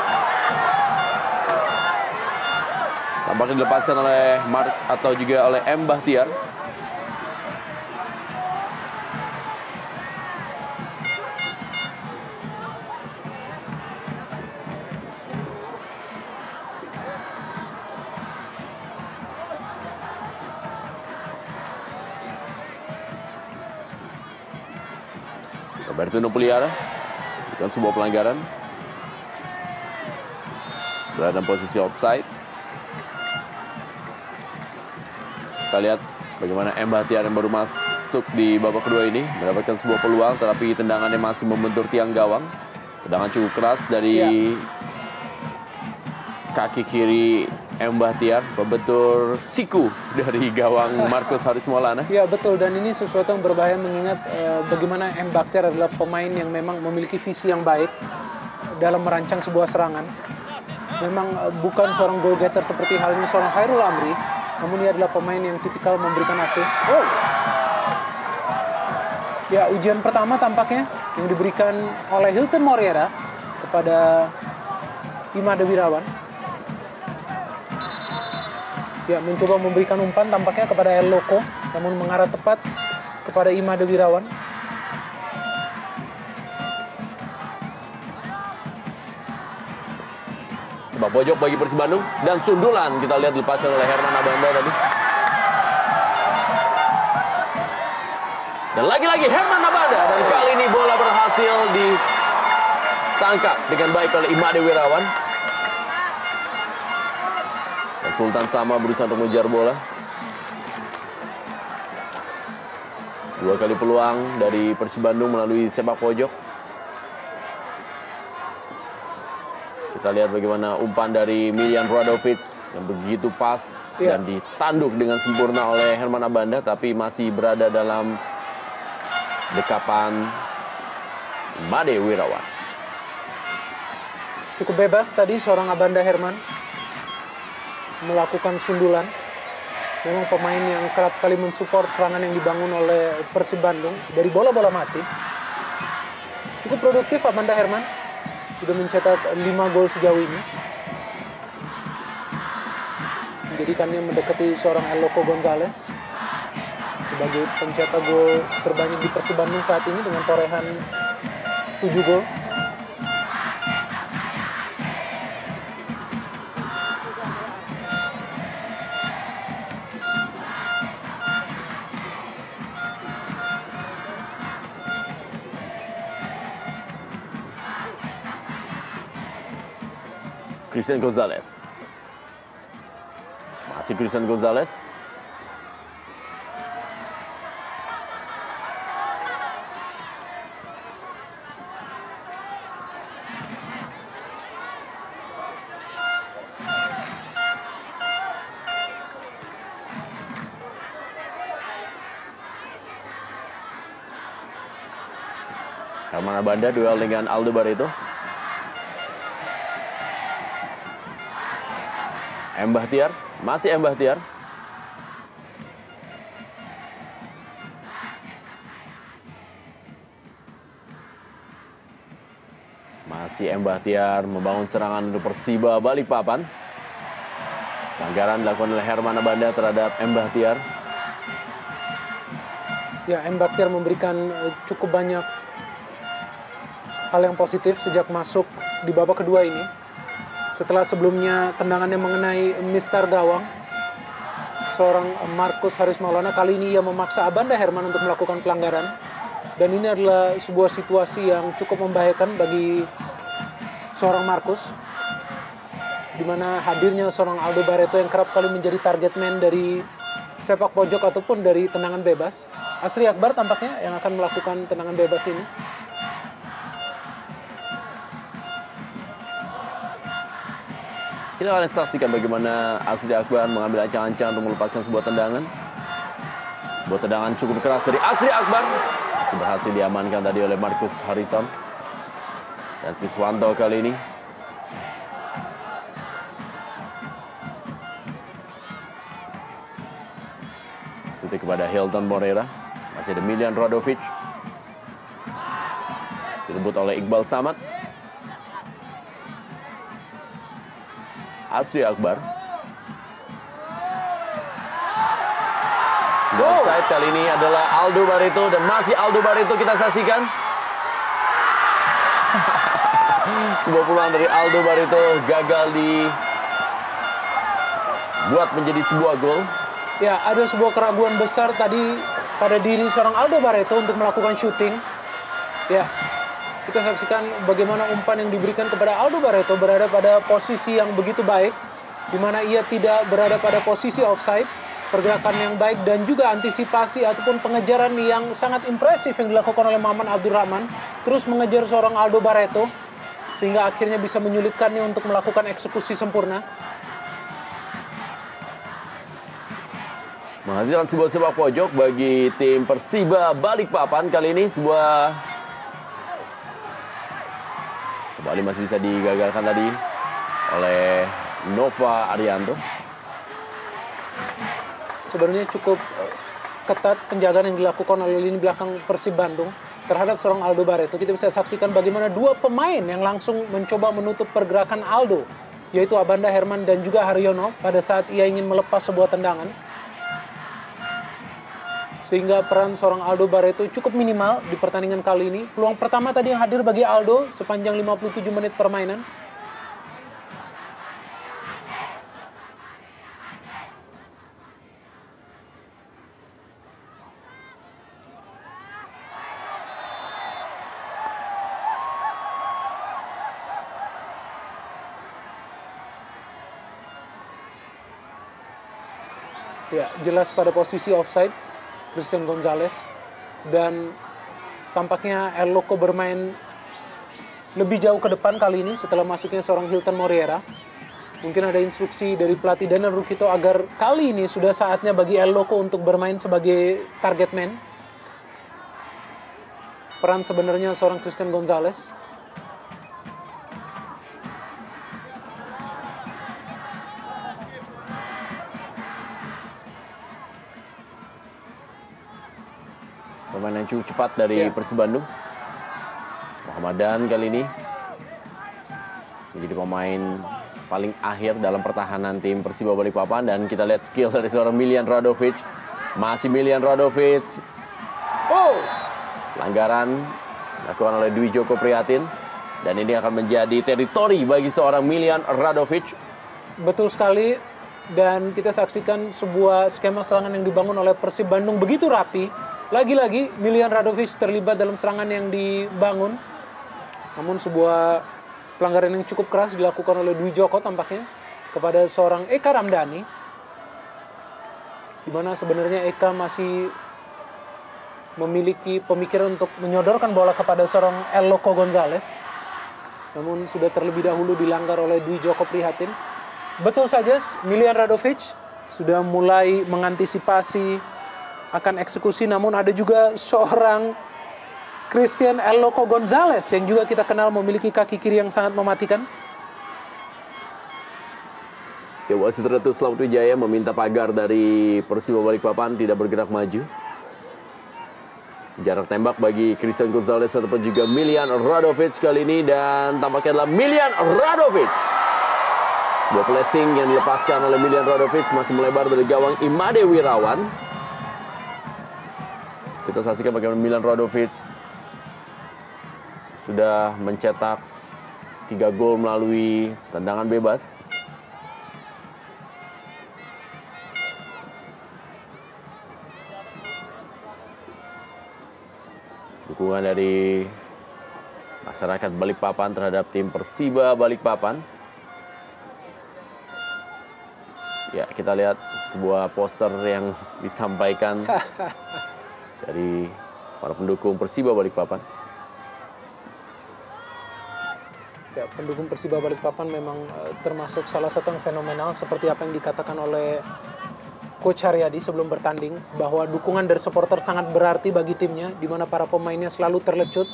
Tampaknya dilepaskan oleh Mark atau juga oleh M. Bahtiar. Robertino Puliara bukan sebuah pelanggaran. Berada dalam posisi offside. Kita lihat bagaimana M. Bahtiar yang baru masuk di babak kedua ini mendapatkan sebuah peluang, tetapi tendangannya masih membentur tiang gawang. Tendangan cukup keras dari kaki kiri M. Bahtiar, membentur siku dari gawang Marcus Haris Maulana. Ya betul, dan ini sesuatu yang berbahaya mengingat bagaimana M. Bahtiar adalah pemain yang memang memiliki visi yang baik dalam merancang sebuah serangan. Memang bukan seorang goal getter seperti halnya seorang Khairul Amri, namun ia adalah pemain yang tipikal memberikan assist. Oh, ya ujian pertama tampaknya yang diberikan oleh Hilton Moreira kepada Imade Wirawan. Ya, mencoba memberikan umpan tampaknya kepada El Loco, namun mengarah tepat kepada Imade Wirawan. Sepak pojok bagi Persib Bandung dan sundulan kita lihat dilepaskan oleh Herman Abanda tadi. Dan lagi-lagi Herman Abanda, dan kali ini bola berhasil ditangkap dengan baik oleh Imade Wirawan. Dan Sultan Sama berusaha untuk mengejar bola. 2 kali peluang dari Persib Bandung melalui sepak pojok. Kita lihat bagaimana umpan dari Miljan Radovic yang begitu pas dan ditanduk dengan sempurna oleh Herman Abanda, tapi masih berada dalam dekapan Imade Wirawan. Cukup bebas tadi seorang Abanda Herman melakukan sundulan. Memang pemain yang kerap kali mensupport serangan yang dibangun oleh Persib Bandung dari bola-bola mati. Cukup produktif Abanda Herman. Sudah mencetak 5 gol sejauh ini. Menjadikannya mendekati seorang El Loco Gonzalez sebagai pencetak gol terbanyak di Persib Bandung saat ini dengan torehan 7 gol. Christian Gonzalez. Masih Christian Gonzalez. Herman Abanda duel dengan Aldo Barreto. M. Bahtiar, masih M. Bahtiar. Masih M. Bahtiar membangun serangan untuk Persiba Balikpapan. Pelanggaran dilakukan oleh Herman Abanda terhadap M. Bahtiar. Ya, M. Bahtiar memberikan cukup banyak hal yang positif sejak masuk di babak kedua ini. Setelah sebelumnya tendangannya mengenai mistar gawang, seorang Markus Haris Maulana, kali ini ia memaksa Abanda Herman untuk melakukan pelanggaran. Dan ini adalah sebuah situasi yang cukup membahayakan bagi seorang Markus, di mana hadirnya seorang Aldo Barreto yang kerap kali menjadi target man dari sepak pojok ataupun dari tendangan bebas. Asri Akbar tampaknya yang akan melakukan tendangan bebas ini. Kita akan saksikan bagaimana Asri Akbar mengambil ancang-ancang untuk melepaskan sebuah tendangan. Sebuah tendangan cukup keras dari Asri Akbar. Masih berhasil diamankan tadi oleh Markus Harrison. Dan Siswanto kali ini. Suti kepada Hilton Moreira. Masih ada Miljan Radovic. Direbut oleh Iqbal Samad. Asri Akbar. Offside kali ini adalah Aldo Barreto dan masih Aldo Barreto kita saksikan. Sebuah peluang dari Aldo Barreto gagal dibuat menjadi sebuah gol. Ya, ada sebuah keraguan besar tadi pada diri seorang Aldo Barreto untuk melakukan syuting. Ya, kita saksikan bagaimana umpan yang diberikan kepada Aldo Barreto berada pada posisi yang begitu baik, di mana ia tidak berada pada posisi offside, pergerakan yang baik dan juga antisipasi ataupun pengejaran yang sangat impresif yang dilakukan oleh Maman Abdurrahman, terus mengejar seorang Aldo Barreto, sehingga akhirnya bisa menyulitkannya untuk melakukan eksekusi sempurna. Menghasilkan sebuah sepak pojok bagi tim Persiba Balikpapan. Kali ini sebuah kembali masih bisa digagalkan tadi oleh Nova Arianto. Sebenarnya cukup ketat penjagaan yang dilakukan oleh lini belakang Persib Bandung terhadap seorang Aldo Barreto. Kita bisa saksikan bagaimana dua pemain yang langsung mencoba menutup pergerakan Aldo, yaitu Abanda Herman dan juga Haryono pada saat ia ingin melepas sebuah tendangan. Sehingga peran seorang Aldo Barreto cukup minimal di pertandingan kali ini. Peluang pertama tadi yang hadir bagi Aldo sepanjang 57 menit permainan. Ya, jelas pada posisi offside Christian Gonzalez, dan tampaknya El Loco bermain lebih jauh ke depan kali ini setelah masuknya seorang Hilton Moreira. Mungkin ada instruksi dari pelatih Daniel Rukito agar kali ini sudah saatnya bagi El Loco untuk bermain sebagai target man. Peran sebenarnya seorang Christian Gonzalez. Pemain yang cukup cepat dari Persib Bandung. Muhammadan kali ini menjadi pemain paling akhir dalam pertahanan tim Persiba Balikpapan. Dan kita lihat skill dari seorang Miljan Radovic. Masih Miljan Radovic. Pelanggaran dilakukan oleh Dwi Joko Prihatin. Dan ini akan menjadi teritori bagi seorang Miljan Radovic. Betul sekali. Dan kita saksikan sebuah skema serangan yang dibangun oleh Persib Bandung begitu rapi. Lagi-lagi Miljan Radovic terlibat dalam serangan yang dibangun. Namun sebuah pelanggaran yang cukup keras dilakukan oleh Dwi Joko tampaknya kepada seorang Eka Ramdhani, di mana sebenarnya Eka masih memiliki pemikiran untuk menyodorkan bola kepada seorang El Loco Gonzalez, namun sudah terlebih dahulu dilanggar oleh Dwi Joko Prihatin. Betul saja, Milian Radovic sudah mulai mengantisipasi akan eksekusi, namun ada juga seorang Christian El Loco Gonzalez yang juga kita kenal memiliki kaki kiri yang sangat mematikan. Ya, wasit Ratu Slamet Wijaya meminta pagar dari Persiba Balikpapan tidak bergerak maju. Jarak tembak bagi Christian Gonzalez ataupun juga Milian Radovic kali ini, dan tampaknya adalah Milian Radovic. Sebuah placing yang dilepaskan oleh Milian Radovic masih melebar dari gawang Imade Wirawan. Kita saksikan bagaimana Milian Radovic sudah mencetak 3 gol melalui tendangan bebas. Dukungan dari masyarakat Balikpapan terhadap tim Persiba Balikpapan. Ya, kita lihat sebuah poster yang disampaikan dari para pendukung Persiba Balikpapan. Ya, pendukung Persiba Balikpapan memang termasuk salah satu yang fenomenal, seperti apa yang dikatakan oleh Coach Haryadi sebelum bertanding, bahwa dukungan dari supporter sangat berarti bagi timnya, di mana para pemainnya selalu terlecut.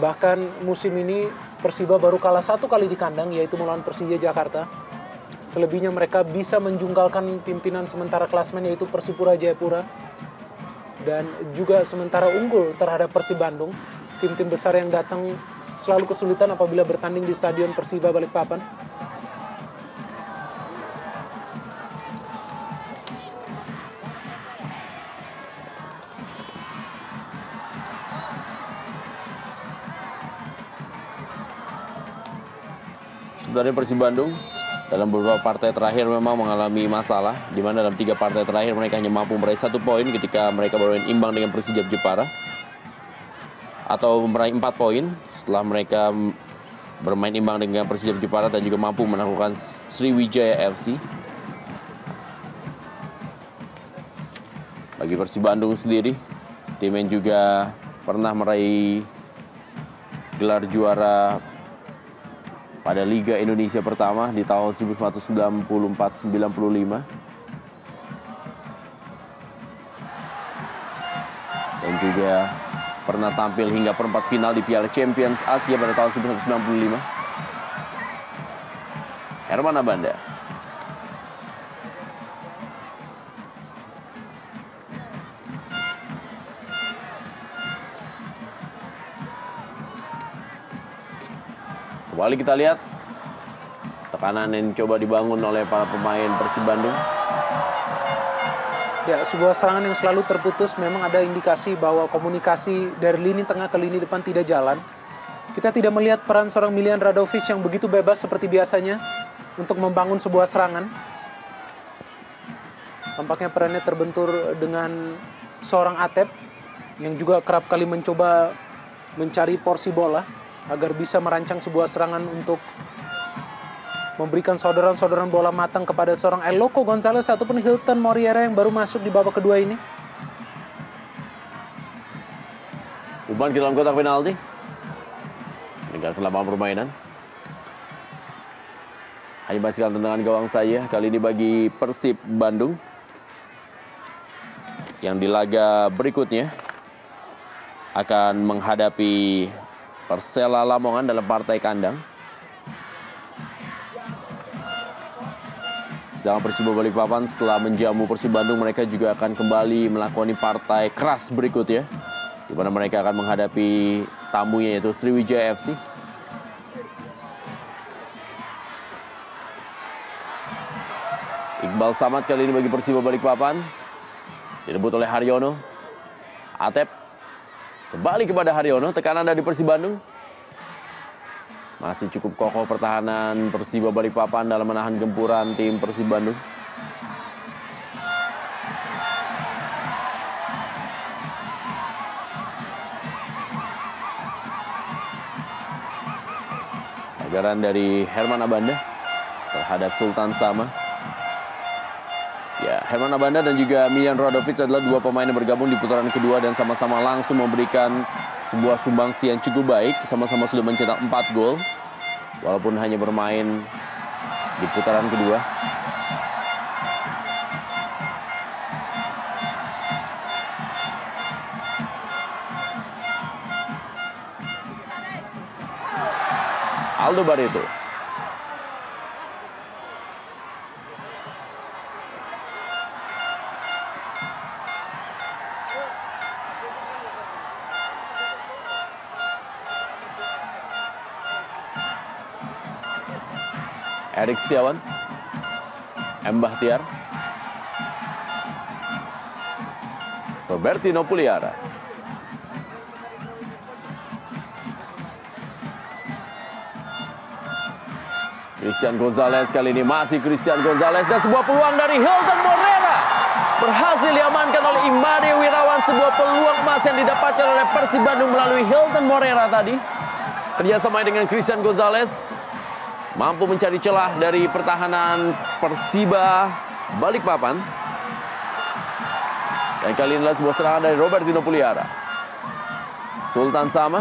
Bahkan musim ini Persiba baru kalah 1 kali di kandang, yaitu melawan Persija Jakarta. Selebihnya mereka bisa menjungkalkan pimpinan sementara klasmen, yaitu Persipura Jayapura, dan juga sementara unggul terhadap Persib Bandung. Tim-tim besar yang datang selalu kesulitan apabila bertanding di Stadion Persiba Balikpapan. Sebenarnya Persib Bandung dalam beberapa partai terakhir memang mengalami masalah, di mana dalam 3 partai terakhir mereka hanya mampu meraih 1 poin ketika mereka bermain imbang dengan Persija Jepara, atau meraih 4 poin setelah mereka bermain imbang dengan Persija Jepara dan juga mampu menaklukkan Sriwijaya FC. Bagi Persib Bandung sendiri, tim yang juga pernah meraih gelar juara pada Liga Indonesia pertama di tahun 1994-95. Dan juga pernah tampil hingga perempat final di Piala Champions Asia pada tahun 1995. Herman Abanda. Kembali kita lihat tekanan yang coba dibangun oleh para pemain Persib Bandung. Ya, sebuah serangan yang selalu terputus. Memang ada indikasi bahwa komunikasi dari lini tengah ke lini depan tidak jalan. Kita tidak melihat peran seorang Milian Radovic yang begitu bebas seperti biasanya untuk membangun sebuah serangan. Tampaknya perannya terbentur dengan seorang Atep yang juga kerap kali mencoba mencari porsi bola agar bisa merancang sebuah serangan untuk memberikan sodoran-sodoran bola matang kepada seorang El Loco Gonzalez ataupun Hilton Moriera yang baru masuk di babak kedua ini. Umpan ke dalam kotak penalti. Meninggalkan lapangan permainan. Hanya basikan tendangan gawang saya kali ini bagi Persib Bandung. Yang di laga berikutnya akan menghadapi Persela Lamongan dalam partai kandang. Sedangkan Persiba Balikpapan setelah menjamu Persib Bandung, mereka juga akan kembali melakoni partai keras berikutnya, di mana mereka akan menghadapi tamunya yaitu Sriwijaya FC. Iqbal Samad kali ini bagi Persiba Balikpapan. Direbut oleh Haryono. Atep kembali kepada Haryono, tekanan dari Persib Bandung. Masih cukup kokoh pertahanan Persiba Balikpapan dalam menahan gempuran tim Persib Bandung. pelanggaran dari Herman Abanda terhadap Sultan Sama. Ya, Herman Abanda dan juga Miljan Radovic adalah dua pemain yang bergabung di putaran kedua dan sama-sama langsung memberikan sebuah sumbangsi yang cukup baik. Sama-sama sudah mencetak 4 gol walaupun hanya bermain di putaran kedua. Aldo Barreto. Erik Setiawan, M. Bahtiar, Robertino Puliara, Christian Gonzalez. Kali ini masih Christian Gonzalez dan sebuah peluang dari Hilton Morera berhasil diamankan oleh Imade Wirawan. Sebuah peluang emas yang didapatkan oleh Persib Bandung melalui Hilton Morera tadi. Kerjasama dengan Christian Gonzalez mampu mencari celah dari pertahanan Persiba Balikpapan. Dan kali ini adalah sebuah serangan dari Robertino Puliara. Sultan Sama,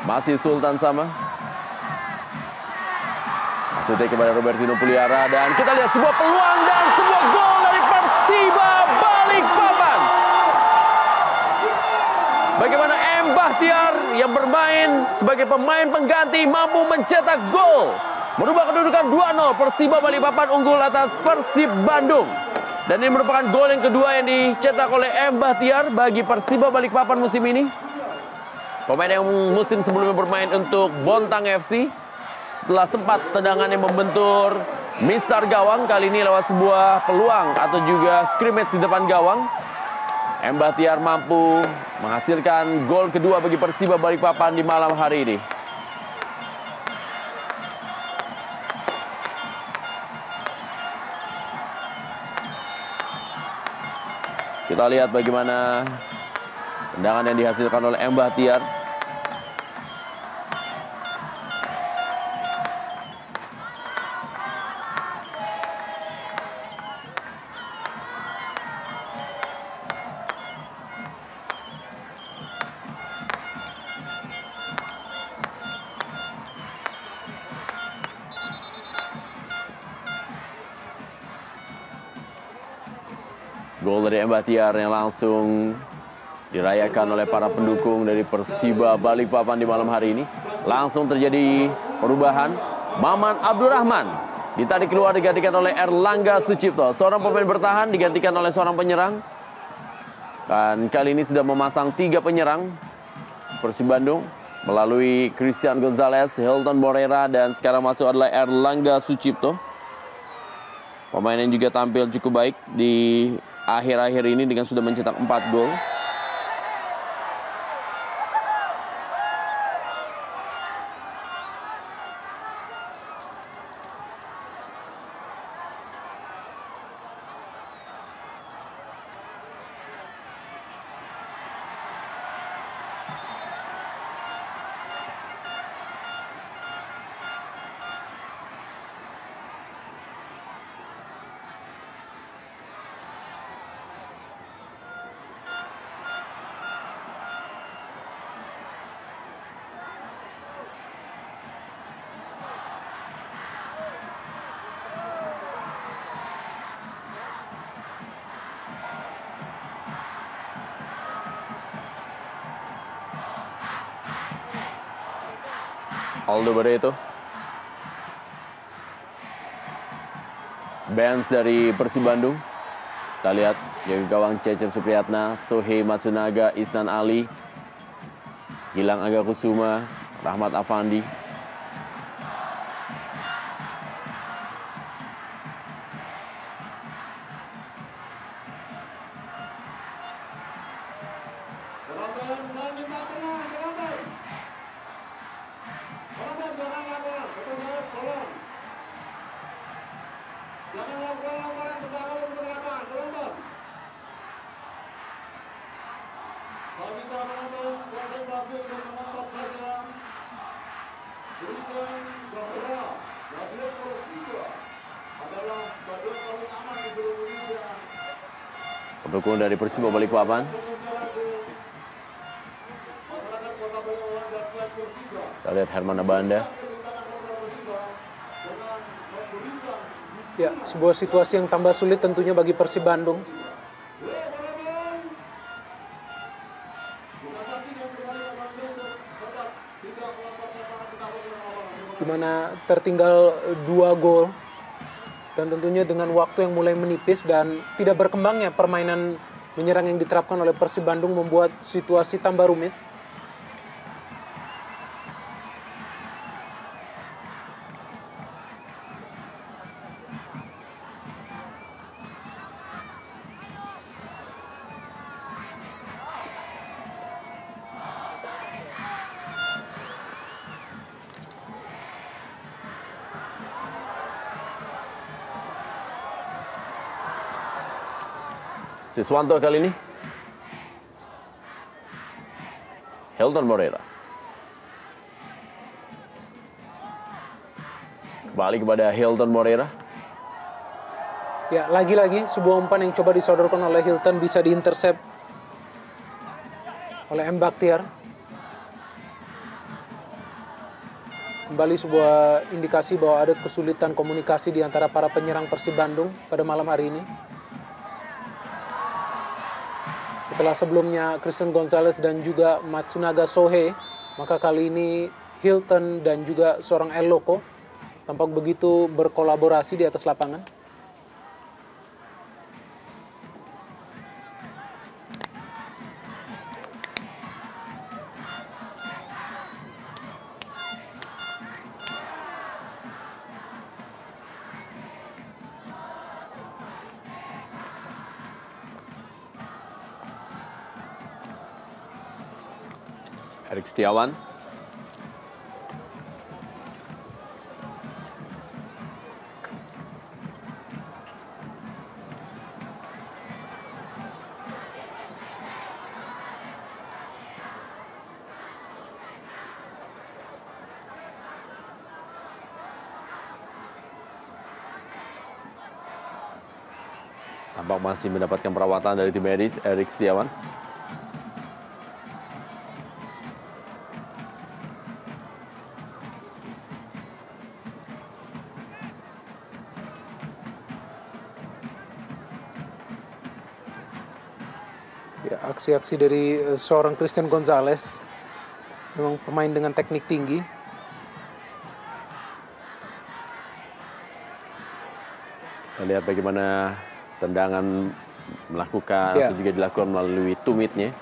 masih Sultan Sama. Masuknya kepada Robertino Puliara dan kita lihat sebuah peluang dan sebuah gol dari Persiba Balikpapan. Bagaimana M. Bahtiar yang bermain sebagai pemain pengganti mampu mencetak gol. Merubah kedudukan 2-0. Persiba Balikpapan unggul atas Persib Bandung. Dan ini merupakan gol yang kedua yang dicetak oleh M. Bahtiar bagi Persiba Balikpapan musim ini. Pemain yang musim sebelumnya bermain untuk Bontang FC. Setelah sempat tendangannya membentur misar gawang, kali ini lewat sebuah peluang atau juga scrimmage di depan gawang, M. Bahtiar mampu menghasilkan gol kedua bagi Persiba Balikpapan di malam hari ini. Kita lihat bagaimana tendangan yang dihasilkan oleh M. Bahtiar. Gol dari M. Bahtiar yang langsung dirayakan oleh para pendukung dari Persiba Balikpapan di malam hari ini. Langsung terjadi perubahan. Maman Abdurrahman ditarik keluar, digantikan oleh Erlangga Sucipto. Seorang pemain bertahan digantikan oleh seorang penyerang. Kan kali ini sudah memasang 3 penyerang Persib Bandung melalui Christian Gonzalez, Hilton Morera, dan sekarang masuk adalah Erlangga Sucipto. Pemain yang juga tampil cukup baik di akhir-akhir ini dengan sudah mencetak 4 gol. Aldo Barreto. Bench dari Persib Bandung. Kita lihat jaga gawang Cecep Supriyatna, Sohei Matsunaga, Isnan Ali, Gilang Agakusuma, Rahmat Afandi. Jangan lakukan laporan pertama untuk lapangan, penonton. Saya minta penonton konsentrasi untuk menonton saja. Berikan Stadion Persija adalah stadion paling aman di seluruh Indonesia. Pendukung dari Persiba Balikpapan. Masyarakat Kota Balikpapan dan fans Persija Kita lihat Herman Abanda. dengan memberikan Ya, sebuah situasi yang tambah sulit tentunya bagi Persib Bandung. Di mana tertinggal 2 gol dan tentunya dengan waktu yang mulai menipis dan tidak berkembangnya permainan menyerang yang diterapkan oleh Persib Bandung membuat situasi tambah rumit. Siswanto kali ini. Hilton Moreira. Kembali kepada Hilton Moreira. Ya, lagi-lagi sebuah umpan yang coba disodorkan oleh Hilton bisa diintersep oleh M. Bakhtiar. Kembali sebuah indikasi bahwa ada kesulitan komunikasi di antara para penyerang Persib Bandung pada malam hari ini. Setelah sebelumnya Christian Gonzalez dan juga Matsunaga Sohei, maka kali ini Hilton dan juga seorang El Loco tampak begitu berkolaborasi di atas lapangan. Erik Setiawan. Tampak masih mendapatkan perawatan dari tim medis, Erik Setiawan. Ya, aksi-aksi dari seorang Christian Gonzalez, memang pemain dengan teknik tinggi. Kita lihat bagaimana tendangan melakukan Ya. atau juga dilakukan melalui tumitnya.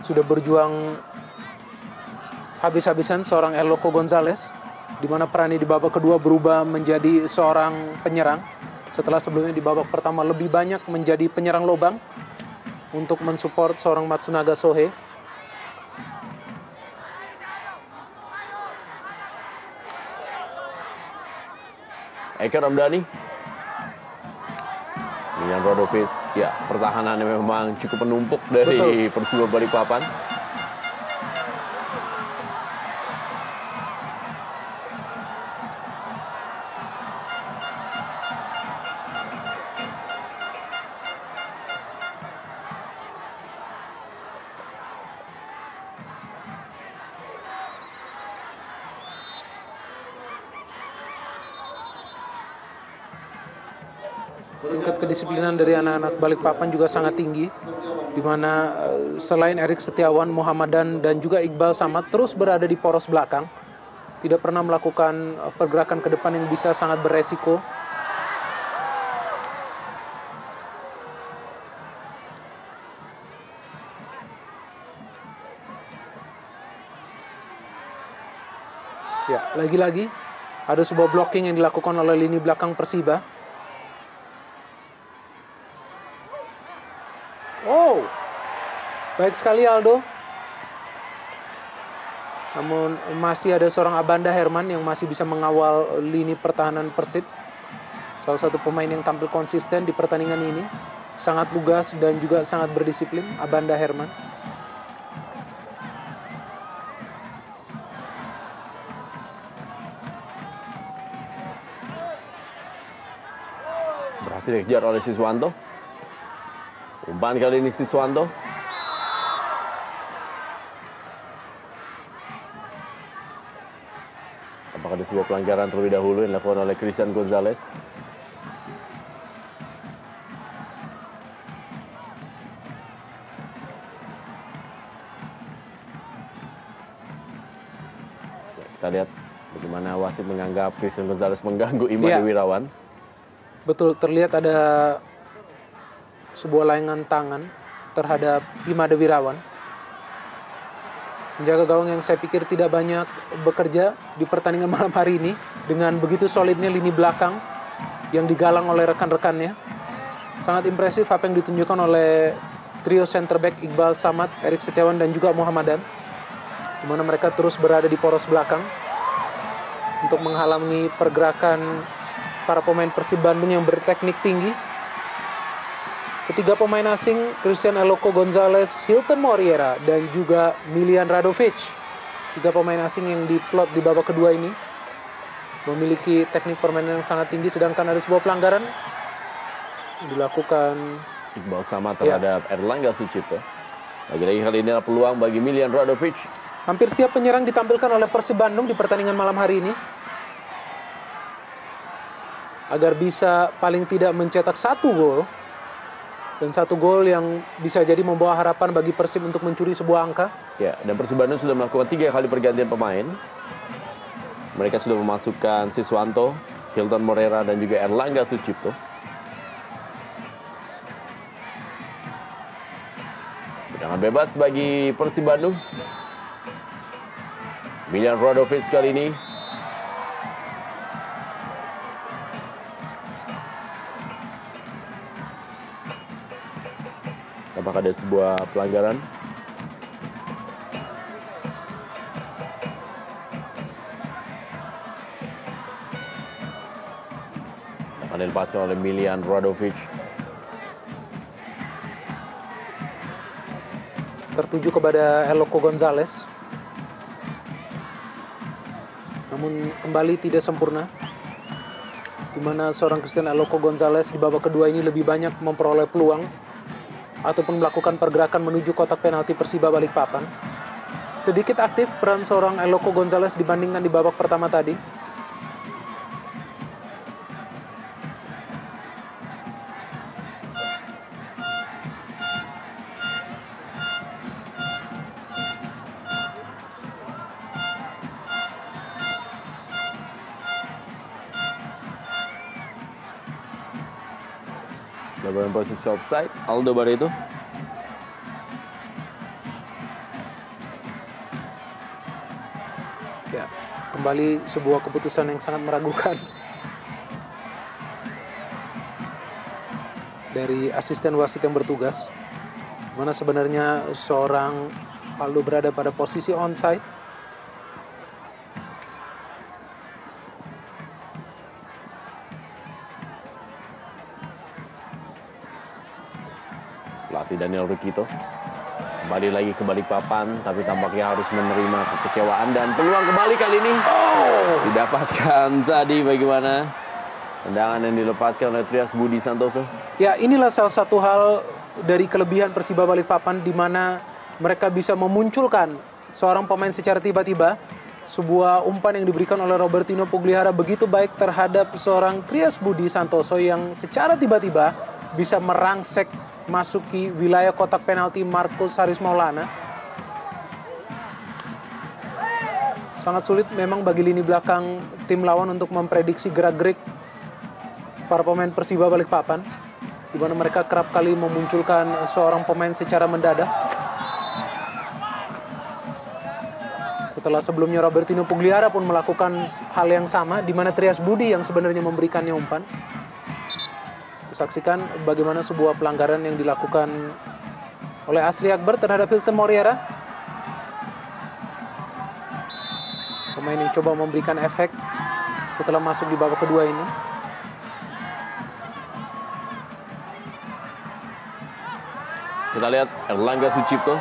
Sudah berjuang habis-habisan seorang El Loco Gonzalez, di mana perannya di babak kedua berubah menjadi seorang penyerang. Setelah sebelumnya di babak pertama lebih banyak menjadi penyerang lobang untuk mensupport seorang Matsunaga Sohei. Eka Ramdhani. Dengan Rodovic. Ya, pertahanannya memang cukup menumpuk dari Persiba Balikpapan. Tingkat kedisiplinan dari anak-anak Balikpapan juga sangat tinggi, di mana selain Erik Setiawan, Muhammadan dan juga Iqbal Samad terus berada di poros belakang, tidak pernah melakukan pergerakan ke depan yang bisa sangat beresiko. Ya, lagi-lagi ada sebuah blocking yang dilakukan oleh lini belakang Persiba. Oh, baik sekali Aldo. Namun masih ada seorang Abanda Herman yang masih bisa mengawal lini pertahanan Persib. Salah satu pemain yang tampil konsisten di pertandingan ini. Sangat lugas dan juga sangat berdisiplin, Abanda Herman. Berhasil dikejar oleh Siswanto. Umpan kali ini Siswanto. Apakah ada sebuah pelanggaran terlebih dahulu yang dilakukan oleh Christian Gonzalez? Kita lihat bagaimana wasit menganggap Christian Gonzalez mengganggu Imade Wirawan. Betul, terlihat ada sebuah layangan tangan terhadap Imade Wirawan. Penjaga gawang yang saya pikir tidak banyak bekerja di pertandingan malam hari ini dengan begitu solidnya lini belakang yang digalang oleh rekan-rekannya. Sangat impresif apa yang ditunjukkan oleh trio center back Iqbal Samad, Erik Setiawan dan juga Muhammadan, di mana mereka terus berada di poros belakang untuk menghalangi pergerakan para pemain Persib Bandung yang berteknik tinggi. Ketiga pemain asing, Christian Eloko Gonzalez, Hilton Moriera, dan juga Milian Radovic. Tiga pemain asing yang diplot di babak kedua ini memiliki teknik permainan yang sangat tinggi, sedangkan ada sebuah pelanggaran yang dilakukan Iqbal Samad terhadap Erlangga Sucipto. Lagi-lagi kali ini adalah peluang bagi Milian Radovic. Hampir setiap penyerang ditampilkan oleh Persib Bandung di pertandingan malam hari ini agar bisa paling tidak mencetak 1 gol. Dan 1 gol yang bisa jadi membawa harapan bagi Persib untuk mencuri sebuah angka. Ya, dan Persib Bandung sudah melakukan 3 kali pergantian pemain. Mereka sudah memasukkan Siswanto, Hilton Moriera, dan juga Erlangga Sucipto. Tendangan bebas bagi Persib Bandung. Milian Radovic kali ini. Apakah ada sebuah pelanggaran? Akan dilepaskan oleh Milian Radovic. Tertuju kepada Eloko Gonzalez. Namun kembali tidak sempurna. Di mana seorang Christian Eloko Gonzalez di babak kedua ini lebih banyak memperoleh peluang ataupun melakukan pergerakan menuju kotak penalti Persiba Balikpapan. Sedikit aktif peran seorang Eloko Gonzalez dibandingkan di babak pertama tadi. Dalam posisi offside, Aldo Barreto. Ya, kembali sebuah keputusan yang sangat meragukan dari asisten wasit yang bertugas, mana sebenarnya seorang Aldo berada pada posisi onside. Pelatih Daniel Rukito kembali lagi ke Balikpapan, tapi tampaknya harus menerima kekecewaan dan peluang kembali kali ini didapatkan tadi. Bagaimana tendangan yang dilepaskan oleh Trias Budi Santoso? Ya, inilah salah satu hal dari kelebihan Persiba Balikpapan, di mana mereka bisa memunculkan seorang pemain secara tiba-tiba. Sebuah umpan yang diberikan oleh Robertino Pugliara begitu baik terhadap seorang Trias Budi Santoso yang secara tiba-tiba bisa merangsek masuki wilayah kotak penalti Marcus Haris Maulana. Sangat sulit memang bagi lini belakang tim lawan untuk memprediksi gerak-gerik para pemain Persiba Balikpapan, di mana mereka kerap kali memunculkan seorang pemain secara mendadak. Setelah sebelumnya Robertino Pugliara pun melakukan hal yang sama, di mana Trias Budi yang sebenarnya memberikannya umpan. Saksikan bagaimana sebuah pelanggaran yang dilakukan oleh Asri Akbar terhadap Hilton Moriera. Pemain yang coba memberikan efek setelah masuk di babak kedua ini. Kita lihat Erlangga Sucipto.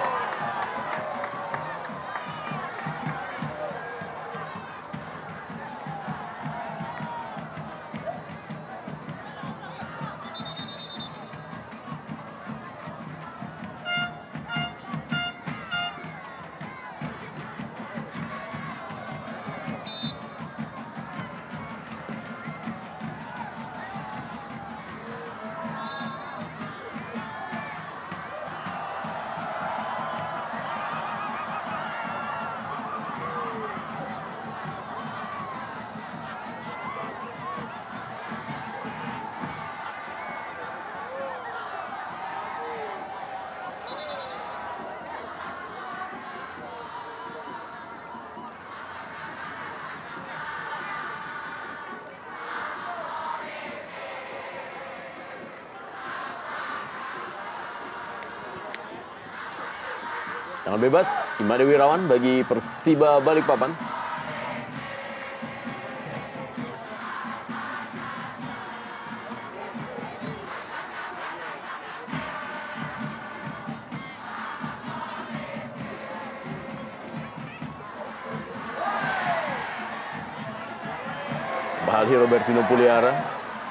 Dengan bebas, Imade Wirawan bagi Persiba Balikpapan. Bahalhi Robertino Puliara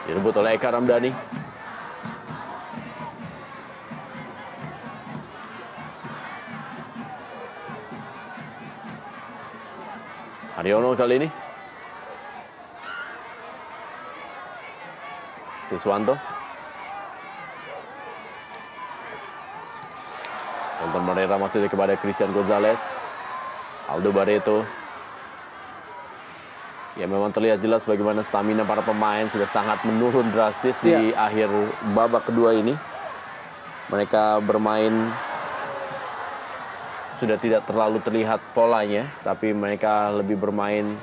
direbut oleh Eka Ramdhani. Haryono kali ini. Siswanto. Elton Moreira masih kepada Christian Gonzalez. Aldo Barreto. Ya, memang terlihat jelas bagaimana stamina para pemain sudah sangat menurun drastis di akhir babak kedua ini. Mereka bermain sudah tidak terlalu terlihat polanya, tapi mereka lebih bermain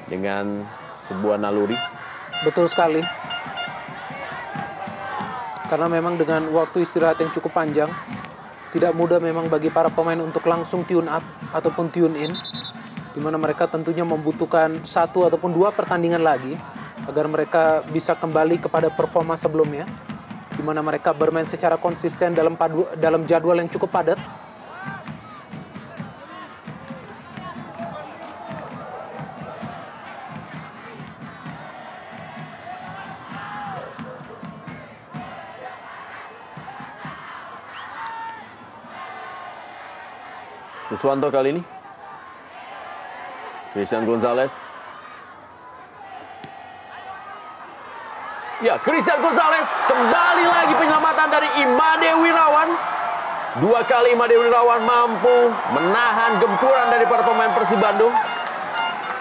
dengan sebuah naluri. Betul sekali. Karena memang dengan waktu istirahat yang cukup panjang, tidak mudah memang bagi para pemain untuk langsung tune up ataupun tune in, di mana mereka tentunya membutuhkan 1 ataupun 2 pertandingan lagi agar mereka bisa kembali kepada performa sebelumnya, di mana mereka bermain secara konsisten dalam jadwal yang cukup padat. Siswanto kali ini. Christian Gonzalez. Ya, Christian Gonzalez kembali lagi penyelamatan dari Imade Wirawan. 2 kali Imade Wirawan mampu menahan gempuran dari para pemain Persib Bandung.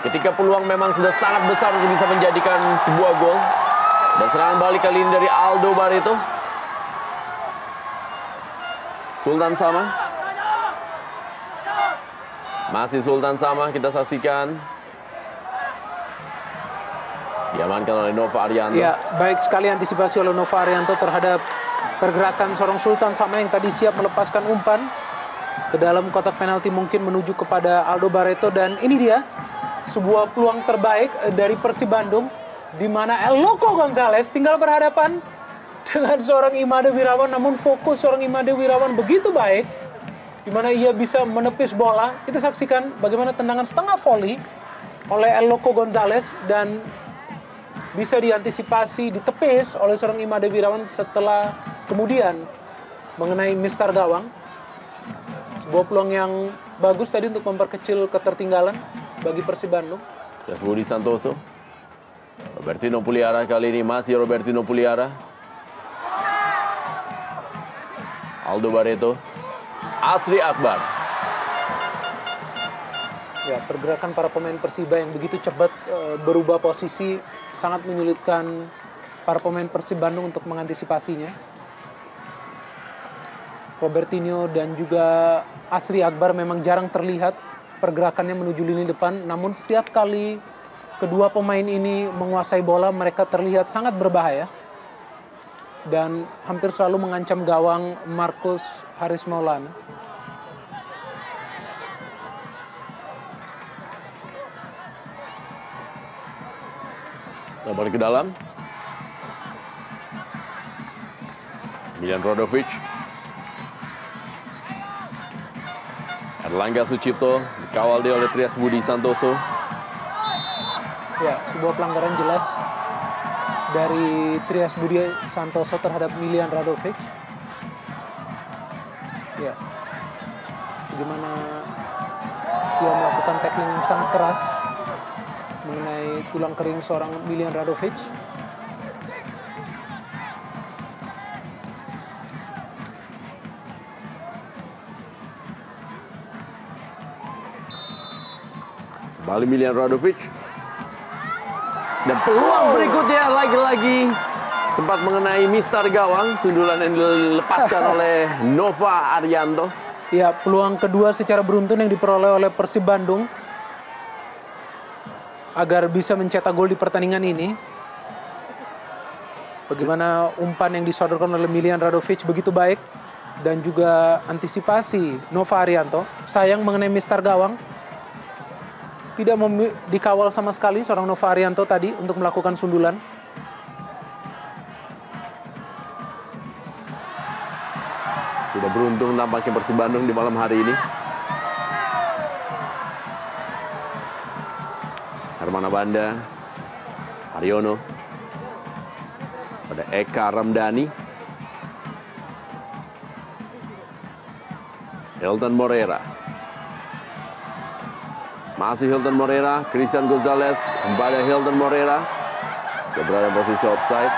Ketika peluang memang sudah sangat besar untuk bisa menjadikan sebuah gol. Dan serangan balik kali ini dari Aldo Barreto. Sultan Sama. Masih Sultan Sama, kita saksikan. Diamankan oleh Nova Arianto. Ya, baik sekali antisipasi oleh Nova Arianto terhadap pergerakan seorang Sultan Sama yang tadi siap melepaskan umpan ke dalam kotak penalti, mungkin menuju kepada Aldo Barreto. Dan ini dia sebuah peluang terbaik dari Persib Bandung, di mana Eloko Gonzalez tinggal berhadapan dengan seorang Imade Wirawan, namun fokus seorang Imade Wirawan begitu baik, di mana ia bisa menepis bola. Kita saksikan bagaimana tendangan setengah volley oleh Eloko Gonzalez dan bisa diantisipasi, ditepis oleh seorang Imade Wirawan setelah kemudian mengenai mistar gawang. Sebuah peluang yang bagus tadi untuk memperkecil ketertinggalan bagi Persib Bandung. Trias Budi Santoso. Robertino Puliara kali ini, masih Robertino Puliara. Aldo Barreto. Asri Akbar. Ya, pergerakan para pemain Persiba yang begitu cepat berubah posisi sangat menyulitkan para pemain Persib Bandung untuk mengantisipasinya. Robertinho dan juga Asri Akbar memang jarang terlihat pergerakannya menuju lini depan, namun setiap kali kedua pemain ini menguasai bola, mereka terlihat sangat berbahaya dan hampir selalu mengancam gawang Marcus Haris Maulana. Balik ke dalam. Milan Rodovic. Erlangga Sucipto dikawal dia oleh Trias Budi Santoso. Ya, sebuah pelanggaran jelas dari Trias Budi Santoso terhadap Milan Radovic. Ya, bagaimana dia melakukan tackling yang sangat keras mengenai tulang kering seorang Milan Radovic. Kembali Milan Radovic. Dan peluang berikutnya lagi-lagi sempat mengenai mistar gawang. Sundulan yang dilepaskan oleh Nova Arianto. Ya, peluang kedua secara beruntun yang diperoleh oleh Persib Bandung agar bisa mencetak gol di pertandingan ini. Bagaimana umpan yang disodorkan oleh Milan Radovic begitu baik dan juga antisipasi Nova Arianto. Sayang mengenai mistar gawang. Tidak dikawal sama sekali seorang Nova Arianto tadi untuk melakukan sundulan. Tidak beruntung tampaknya Persib Bandung di malam hari ini. Hermana Banda, Haryono, ada Eka Ramdhani, Hilton Moreira. Masih Hilton Moreira, Christian Gonzalez, kembali Hilton Moreira. Sudah berada di posisi offside.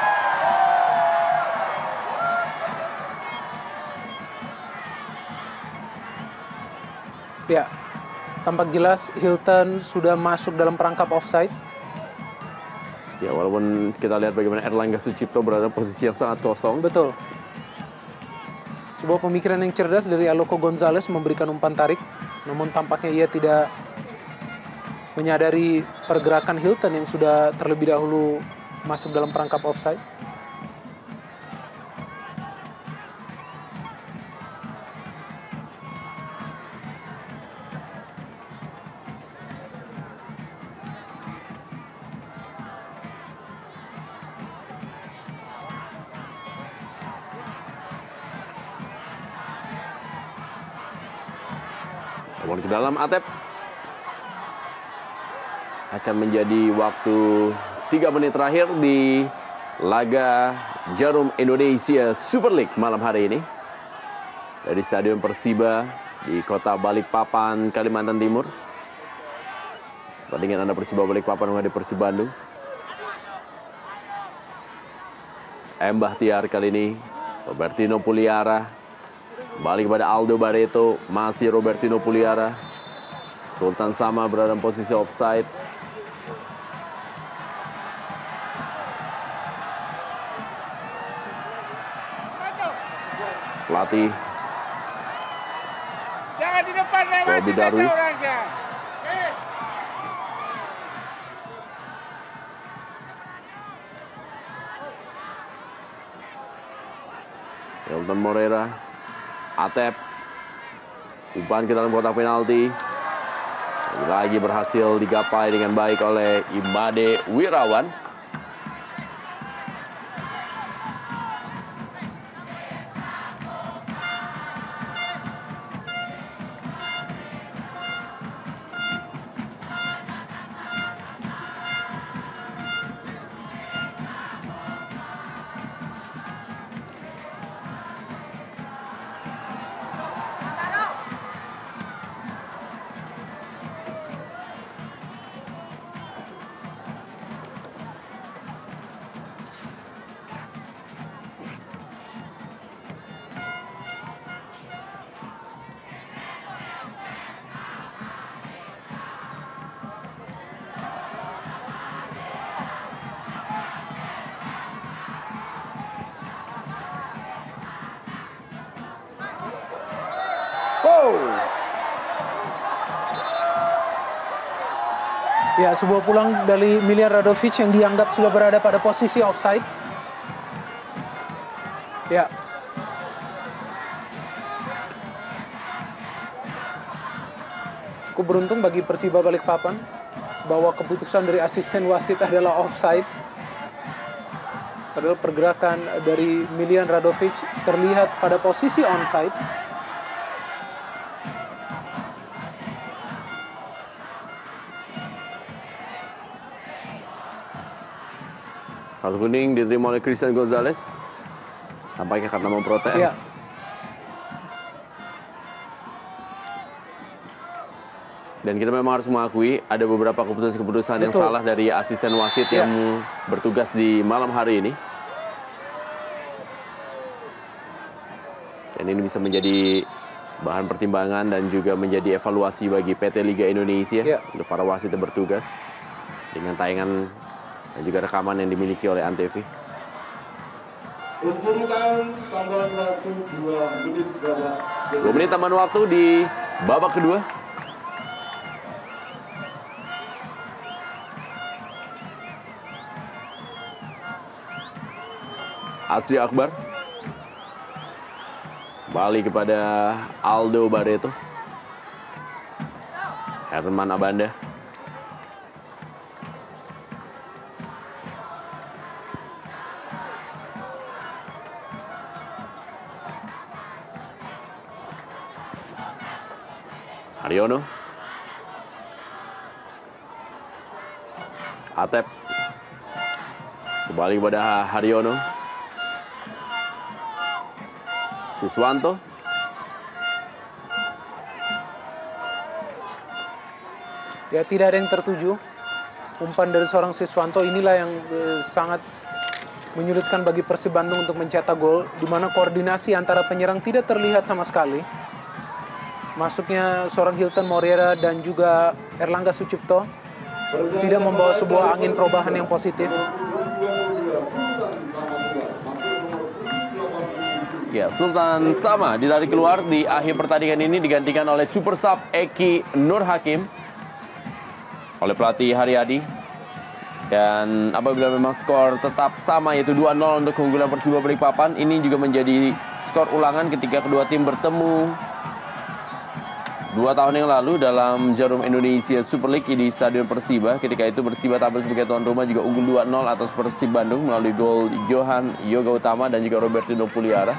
Ya, tampak jelas Hilton sudah masuk dalam perangkap offside. Ya, walaupun kita lihat bagaimana Erlangga Sucipto berada di posisi yang sangat kosong. Betul. Sebuah pemikiran yang cerdas dari Aloko Gonzalez memberikan umpan tarik. Namun tampaknya ia tidak menyadari pergerakan Hilton yang sudah terlebih dahulu masuk dalam perangkap offside. Namun ke dalam Atep. Akan menjadi waktu 3 menit terakhir di laga Jarum Indonesia Super League malam hari ini. Dari Stadion Persiba di kota Balikpapan, Kalimantan Timur. Pertandingan antara Persiba Balikpapan menghadapi Persib Bandung. M. Bahtiar kali ini, Robertino Puliara. Kembali kepada Aldo Barreto, masih Robertino Puliara. Sultan Sama berada dalam posisi offside. Pelatih Jangan di depan lewat. Robi Darwis. Hilton Moreira, Atep, umpan ke dalam kotak penalti. Lagi berhasil digapai dengan baik oleh Imade Wirawan. Ya, sebuah pulang dari Milian Radovic yang dianggap sudah berada pada posisi offside. Ya. Cukup beruntung bagi Persiba Balikpapan bahwa keputusan dari asisten wasit adalah offside. Padahal pergerakan dari Milian Radovic terlihat pada posisi onside. Kartu kuning diterima oleh Christian Gonzalez. Tampaknya karena memprotes. Ya. Dan kita memang harus mengakui ada beberapa keputusan-keputusan yang Betul. salah dari asisten wasit yang bertugas di malam hari ini. Dan ini bisa menjadi bahan pertimbangan dan juga menjadi evaluasi bagi PT Liga Indonesia untuk para wasit yang bertugas dengan tayangan dan juga rekaman yang dimiliki oleh Antv. Unsurkan tambahan waktu 2 menit babak. 2 menit tambahan waktu di babak kedua. Asri Akbar. Kembali kepada Aldo Barreto. Herman Abanda. Haryono. Atep. Kembali kepada Haryono. Siswanto. Ya, tidak ada yang tertuju. Umpan dari seorang Siswanto inilah yang sangat menyulitkan bagi Persib Bandung untuk mencetak gol, di mana koordinasi antara penyerang tidak terlihat sama sekali. Masuknya seorang Hilton Moreira dan juga Erlangga Sucipto tidak membawa sebuah angin perubahan yang positif. Ya, Sultan Sama ditarik keluar di akhir pertandingan ini, digantikan oleh super sub Eki Nur Hakim oleh pelatih Haryadi. Dan apabila memang skor tetap sama, yaitu 2-0 untuk keunggulan Persiba Balikpapan, ini juga menjadi skor ulangan ketika kedua tim bertemu 2 tahun yang lalu dalam Jarum Indonesia Super League di Stadion Persiba. Ketika itu Persiba tampil sebagai tuan rumah juga unggul 2-0 atas Persib Bandung melalui gol Johan Yoga Utama dan juga Robertino Puliara.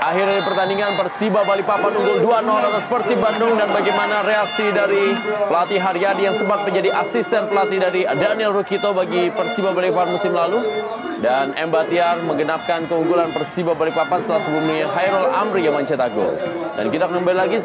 Akhir dari pertandingan, Persiba Balikpapan unggul 2-0 atas Persib Bandung. Dan bagaimana reaksi dari pelatih Haryadi yang sempat menjadi asisten pelatih dari Daniel Rukito bagi Persiba Balikpapan musim lalu. Dan M. Batiar menggenapkan keunggulan Persiba Balikpapan setelah sebelumnya Hairul Amri yang mencetak gol. Dan kita kembali lagi.